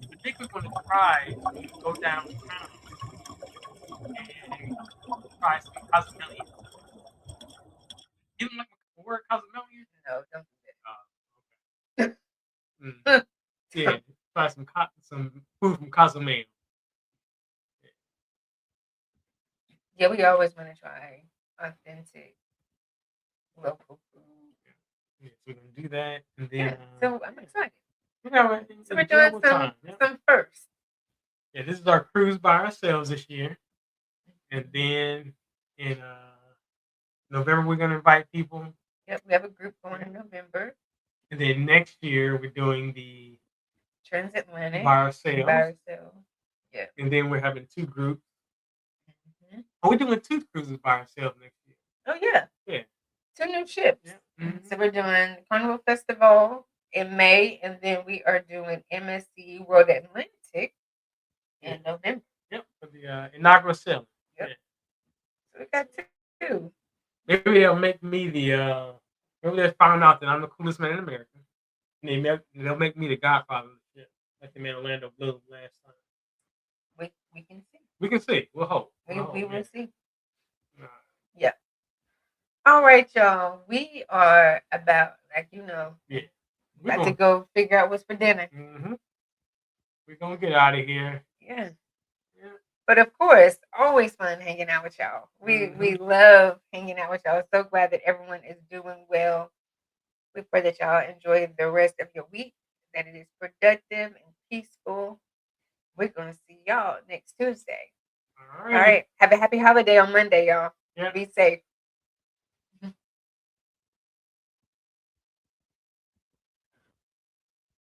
I think we're going to try to go downtown and try some Cozumelian. You don't like the word Cozumelian? No, don't do that. Okay. Yeah, try some food from Cozumel. Yeah, we always want to try authentic local food. Yeah, so we're gonna do that, and then so I'm excited. So we're doing some first. Yeah, this is our cruise by ourselves this year, and then in November we're gonna invite people. Yep, we have a group going in November, and then next year we're doing the transatlantic by ourselves. Yeah, and then we're having 2 groups. Oh, we're doing 2 cruises by ourselves next year. Oh yeah, 2 2 new ships. Yeah. So we're doing Carnival Festival in May, and then we are doing MSC World Atlantic in November. Yep. For the inaugural sailing. Yep. Yeah. So we got 2. Maybe they'll make me maybe they found out that I'm the coolest man in America. And they'll make me the godfather of the ship, like they made Orlando Bloom last time. We can see. We can see. We'll hope. We will see. Nah. Yeah. All right, y'all. We are about, Yeah. about to go figure out what's for dinner. Mm-hmm. We're gonna get out of here. Yeah. Yeah. But of course, always fun hanging out with y'all. We love hanging out with y'all. So glad that everyone is doing well. We pray that y'all enjoy the rest of your week, that it is productive and peaceful. We're gonna see y'all next Tuesday. All All right. Have a happy holiday on Monday, y'all. Yeah. Be safe.